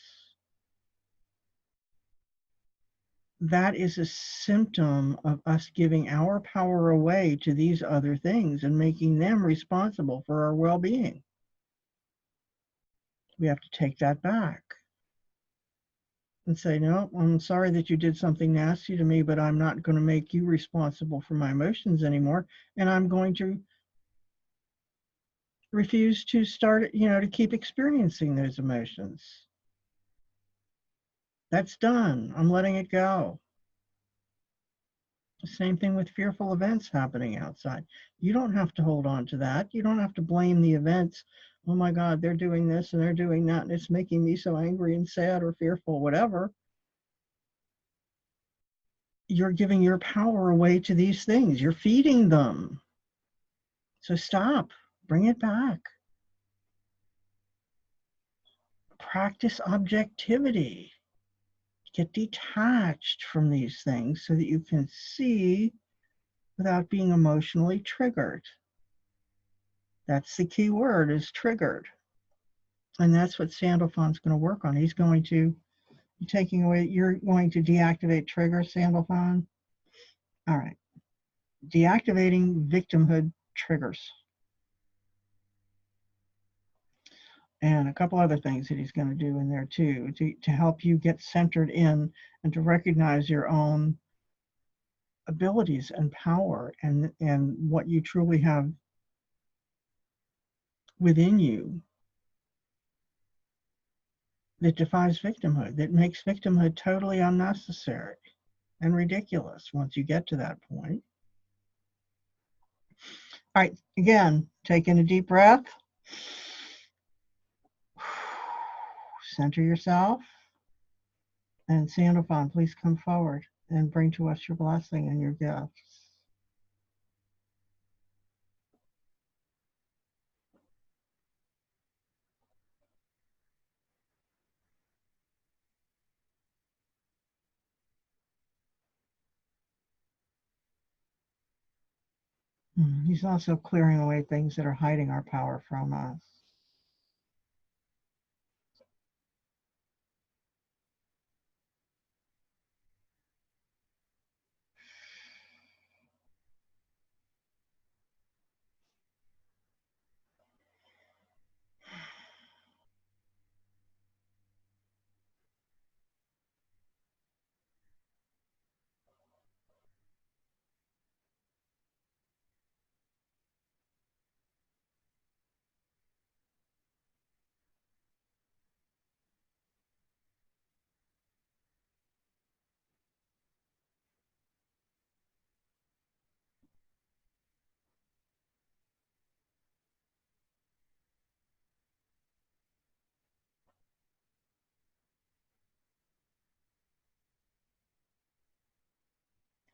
that is a symptom of us giving our power away to these other things and making them responsible for our well-being. We have to take that back and say, no, I'm sorry that you did something nasty to me, but I'm not going to make you responsible for my emotions anymore. And I'm going to refuse to start, to keep experiencing those emotions. That's done. I'm letting it go. The same thing with fearful events happening outside. You don't have to hold on to that. You don't have to blame the events. Oh my God, they're doing this and they're doing that, and it's making me so angry and sad or fearful, whatever. You're giving your power away to these things. You're feeding them. So stop. Bring it back. Practice objectivity. Get detached from these things so that you can see without being emotionally triggered. That's the key word, is triggered. And that's what Sandalphon's going to work on. He's going to be taking away, you're going to deactivate trigger, Sandalphon. All right. Deactivating victimhood triggers. And a couple other things that he's going to do in there too, to help you get centered in and to recognize your own abilities and power and what you truly have within you that defies victimhood, that makes victimhood totally unnecessary and ridiculous once you get to that point. All right, again, take in a deep breath. Center yourself. And Sandalphon, please come forward and bring to us your blessing and your gifts. He's also clearing away things that are hiding our power from us.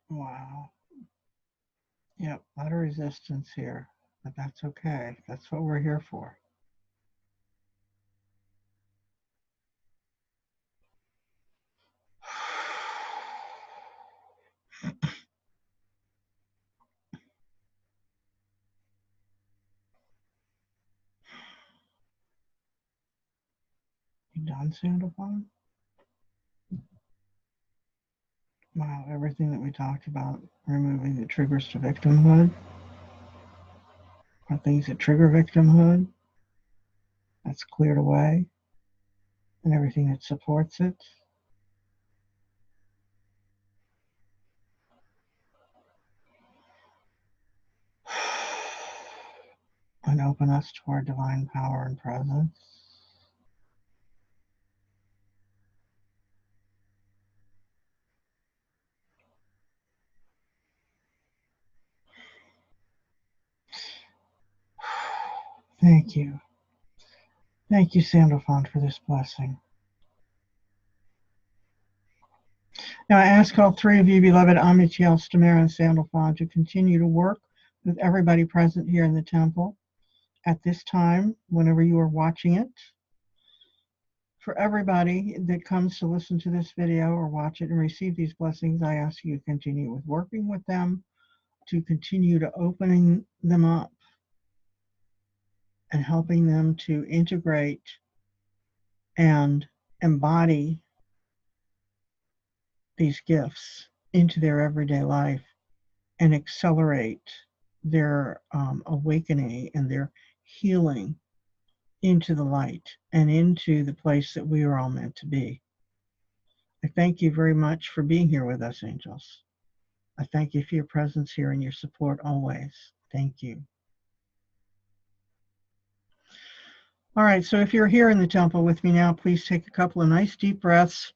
Wow. Yep, a lot of resistance here, but that's okay. That's what we're here for. You done, Sandalphon? Wow, everything that we talked about, removing the triggers to victimhood, or things that trigger victimhood, that's cleared away, and everything that supports it. And open us to our divine power and presence. Thank you. Thank you, Sandalphon, for this blessing. Now I ask all three of you, beloved Amityel, Stamera, and Sandalphon, to continue to work with everybody present here in the temple at this time, whenever you are watching it. For everybody that comes to listen to this video or watch it and receive these blessings, I ask you to continue with working with them, to continue to opening them up and helping them to integrate and embody these gifts into their everyday life and accelerate their awakening and their healing into the light and into the place that we are all meant to be. I thank you very much for being here with us, angels. I thank you for your presence here and your support always. Thank you. All right, so if you're here in the temple with me now, please take a couple of nice deep breaths.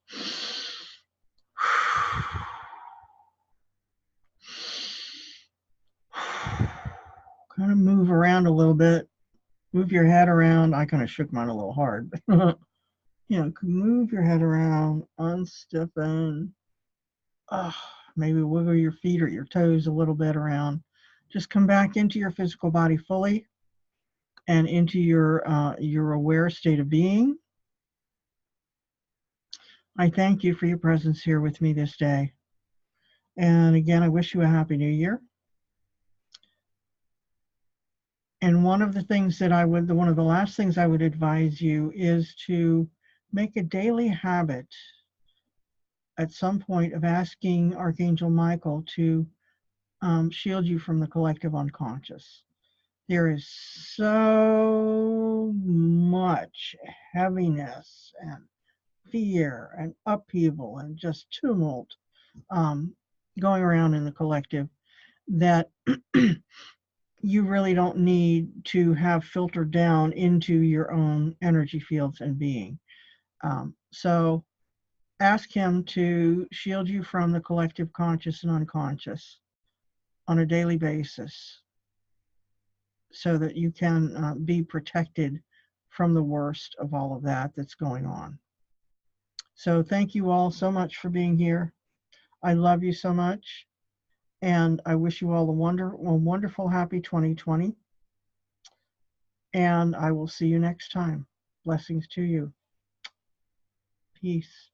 Kind of move around a little bit. Move your head around. I kind of shook mine a little hard. Move your head around, unstiffen. Maybe wiggle your feet or your toes a little bit around. Just come back into your physical body fully and into your aware state of being. I thank you for your presence here with me this day. And again, I wish you a happy new year. And one of the last things I would advise you is to make a daily habit at some point of asking Archangel Michael to shield you from the collective unconscious. There is so much heaviness and fear and upheaval and just tumult going around in the collective that you really don't need to have filtered down into your own energy fields and being. So ask him to shield you from the collective conscious and unconscious on a daily basis so that you can be protected from the worst of all of that that's going on. So thank you all so much for being here. I love you so much. And I wish you all a wonderful, happy 2020. And I will see you next time. Blessings to you. Peace.